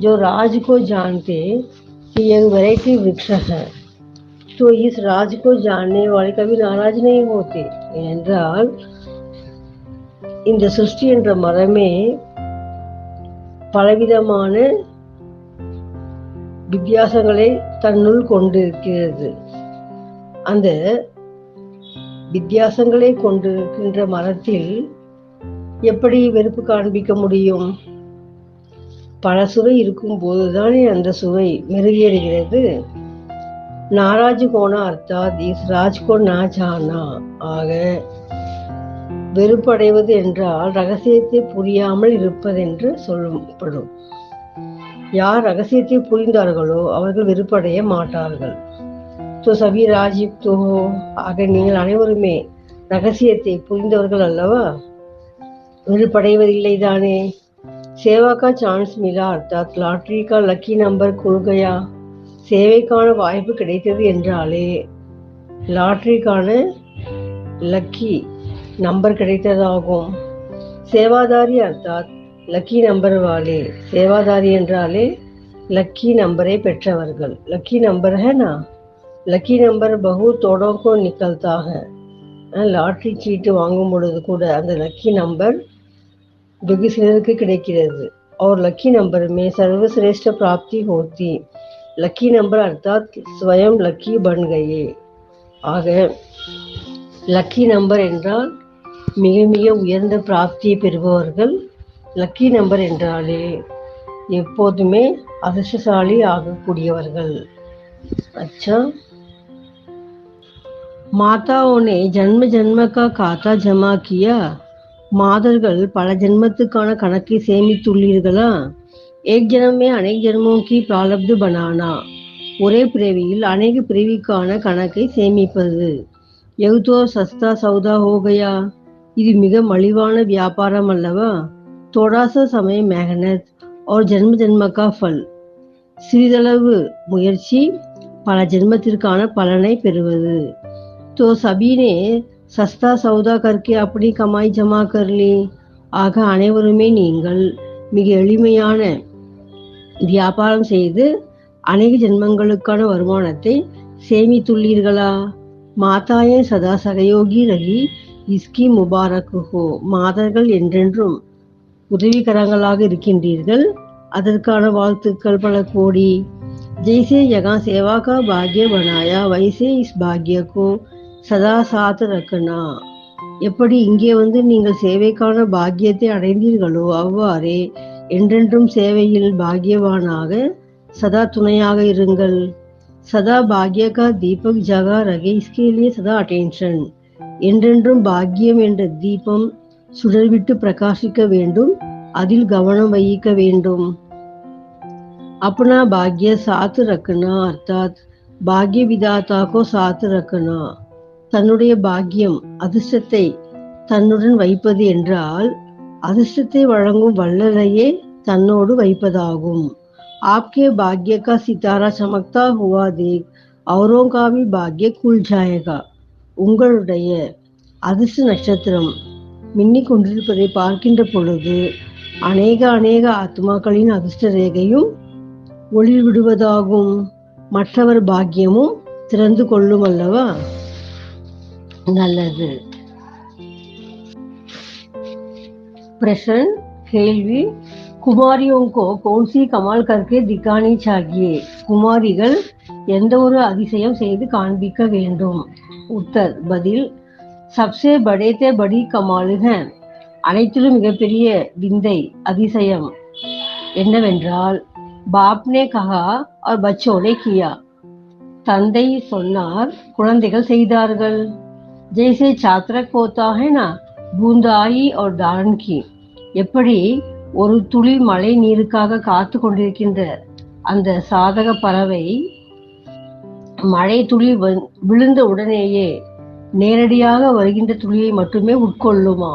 [SPEAKER 3] जो राज को जानते कि यह वैराग्य वृक्ष है तो इस राज को जानने वाले कभी नाराज नहीं होते. என்றால் இந்த சிருஷ்டி என்ற மரமே பலவிதமான வித்தியாசங்களை தன்னுள் கொண்டிருக்கிறது. அந்த வித்தியாசங்களை கொண்டிருக்கின்ற மரத்தில் எப்படி வெறுப்பு காண்பிக்க முடியும்? பல சுவை இருக்கும் போதுதானே அந்த சுவை மெருகேறுகிறது. நாராஜ் கோனா அர்த்தாத் இஸ் ராஜ்கோ நா ஜானா. ஆக வெறுப்படைவது என்றால் ரகசியத்தை புரியாமல் இருப்பதென்று சொல்லப்படும். யார் ரகசியத்தை புரிந்தார்களோ அவர்கள் வெறுப்படைய மாட்டார்கள். சபி ராஜீவ் தோஹோ. ஆக நீங்கள் அனைவருமே ரகசியத்தை புரிந்தவர்கள் அல்லவா? வெறுப்படைவதில்லை தானே? சேவா கா சான்ஸ் மிலா அர்த்தாத் லாட்ரி கா லக்கி நம்பர் குல்கயா. சேவைக்கான வாய்ப்பு கிடைத்தது என்றாலே லாட்ரிக்கான லக்கி நம்பர் கிடைத்ததாகும். சேவாதாரி அர்த்தாத் லக்கி நம்பர் வாலே. சேவாதாரி என்றாலே லக்கி நம்பரை பெற்றவர்கள். லக்கி நம்பர் है ना, லக்கி நம்பர் பகு தோடோ கோ நிக்கல்தா है. லாட்ரி சீட்டு வாங்கும் பொழுது கூட அந்த லக்கி நம்பர் வெகு சிலருக்கு கிடைக்கிறது. और लकी नंबर में सर्वश्रेष्ठ प्राप्ति होती. लकी नंबर अर्थात स्वयं लकी बन गए. ஆக லக்கி நம்பர் என்றால் மிக மிக உயர்ந்த பிராப்தியை பெறுபவர்கள். லக்கி நம்பர் என்றாலே எப்போதுமே அதிர்ஷ்டசாலி ஆகக்கூடியவர்கள். अच्छा, माताओं ने जन्म जन्म का खाता जमा किया. மாதர்கள் பல ஜென்மத்துக்கான கணக்கை சேமித்துள்ளீர்களா? ஏக் ஜன்மே அநேக ஜென்மோं की प्रारब्ध बनाना. ஒரே பிறவியில் அநேக பிறவிக்கான கணக்கை சேமிப்பது. यह तो सस्ता सौदा हो गया. இது மிக மலிவான வியாபாரம் அல்லவா? थोड़ा सा समय मेहनत और जन्म जन्म का फल. சிறிதளவு முயற்சி பல ஜென்மத்திற்கான பலனை பெறுவது. तो सभी ने सस्ता सौदा करके अपनी कमाई जमा कर ली. ஆக அனைவருமே நீங்கள் மிக எளிமையான வியாபாரம் செய்து அநேக ஜென்மங்களுக்கான வருமானத்தை சேமித்துள்ளீர்களா? மாதாயே சதா சகயோகி ரகி இஸ்கி முபாரக் ஹோ. மாதர்கள் என்றென்றும் உதவிகரங்களாக இருக்கின்றீர்கள், அதற்கான வாழ்த்துக்கள் பல கோடி. जैसे यहाँ सेवा का भाग्य बनाया वैसे इस भाग्य को सदा साथ रखना. எப்படி இங்கே வந்து நீங்கள் சேவைக்கான பாக்கியத்தை அடைந்தீர்களோ அவ்வாறே என்றென்றும் சேவையில் பாக்கியவானாக சதா துணையாக இருங்கள். சதா பாக்ய கா தீபக் ஜகா ரகே இஸ்கே லியே சதா அட்டென்ஷன். என்றென்றும் பாக்கியம் என்ற தீபம் சுடர்விட்டு பிரகாசிக்க வேண்டும், அதில் கவனம் வைக்க வேண்டும். अपना भाग्य साथ रखना अर्थात भाग्य विधाता को साथ रखना. தன்னுடைய பாக்கியம் அதிர்ஷ்டத்தை தன்னுடன் வைப்பது என்றால் அதிர்ஷ்டத்தை வழங்கும் வல்லலையே தன்னோடு வைப்பதாகும். आपके भाग्य का सितारा चमकता हुआ देख औरों का भी भाग्य खुल जाएगा. உங்களுடைய அதிர்ஷ்ட நட்சத்திரம் மின்னிக் கொண்டிருப்பதை பார்க்கின்ற பொழுது அநேக ஆத்மாக்களின் அதிர்ஷ்ட ரேகையும் ஒளி விடுவதாகும். மற்றவர் பாக்கியமும் திறந்து கொள்ளும் அல்லவா? நல்லது. प्रश्न கேள்வி. குமாரியோं को कौन सी कमाल करके दिखानी चाहिए. குமாரிகள் எந்த ஒரு அதிசயம் செய்து காண்பிக்க வேண்டும். उत्तर பதில் सबसे बड़े ते बड़ी कमाल है. அனைத்திலும் மிகப்பெரிய விந்தை அதிசயம் என்னவென்றால் बाप ने कहा और बच्चों ने किया. தந்தை சொன்னார், குழந்தைகள் செய்தார்கள். जैसे छात्रक होता है ना बूंदाई और दान की. எப்படி ஒரு துளி மழை நீருக்காக காத்து கொண்டிருக்கின்ற அந்த சாதக பறவை மழை துளி விழுந்த உடனேயே நேரடியாக வருகின்ற துளியை மட்டுமே உட்கொள்ளுமா.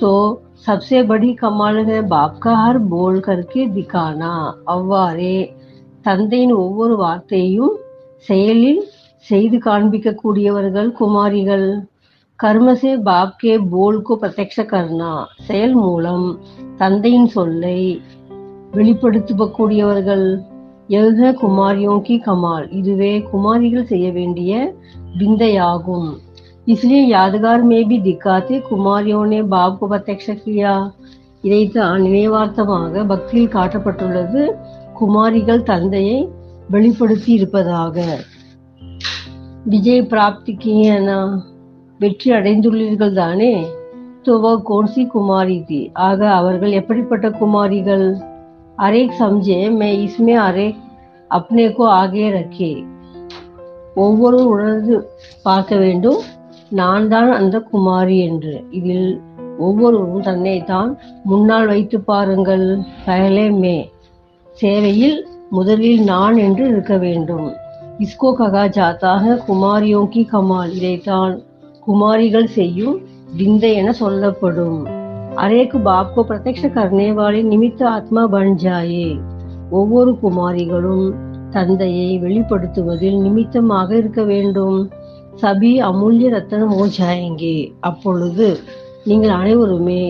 [SPEAKER 3] तो सबसे बड़ी कमाल है बाप का हर बोल करके दिखाना. அவ்வாறே தந்தையின் ஒவ்வொரு வார்த்தையும் செயலில் செய்து காண்பிக்க கூடியவர்கள் குமாரிகள். कर्म से बाप के बोल को प्रत्यक्ष करना. செயல் மூலம் தந்தையின் சொல்லை வெளிப்படுத்தக்கூடியவர்கள். यह குமாரியோं की कमाल. இதுவே குமாரிகள் செய்ய வேண்டிய விந்தையாகும். इसलिए यादगार में भी दिखाते कुमारियों ने बाप को प्रत्यक्ष किया. இதைத்தான் நினைவார்த்தமாக பக்தியில் காட்டப்பட்டுள்ளது. குமாரிகள் தந்தையை வெளிப்படுத்தி இருப்பதாக. விஜய் பிராப்தி கியனா, வெற்றி அடைந்துள்ளீர்கள் தானே. तो கோன்சி குமாரி थी, ஆக அவர்கள் எப்படிப்பட்ட குமாரிகள். अरेक समझे मैं इसमें अरेक अपने को आगे रखे. ஒவ்வொரு உணர்ந்து பார்க்க வேண்டும், நான் தான் அந்த குமாரி என்று. இதில் ஒவ்வொருவரும் தன்னைத்தான் முன்னால் வைத்து பாருங்கள். பहले मैं, சேவையில் முதலில் நான் என்று இருக்க வேண்டும். इसको कहा जाता है குமாரியோं की कमाल. இதைத்தான் குமாரிகள் செய்யும் விந்தை என சொல்லப்படும். अरेक बाप को प्रत्यक्ष करने वाले निमित्त आत्मा बन जाए. ஒவ்வொரு குமாரிகளும் தந்தையை வெளிப்படுத்துவதில் நிமித்தமாக இருக்க வேண்டும். சபி அமூல்ய ரத்தனம் ஹோ ஜாயேங்கே. அப்பொழுது நீங்கள் அனைவருமே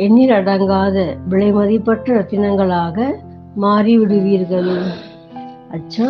[SPEAKER 3] எண்ணில் அடங்காத விலைமதிப்பற்ற ரத்தினங்களாக மாறிவிடுவீர்கள். अच्छा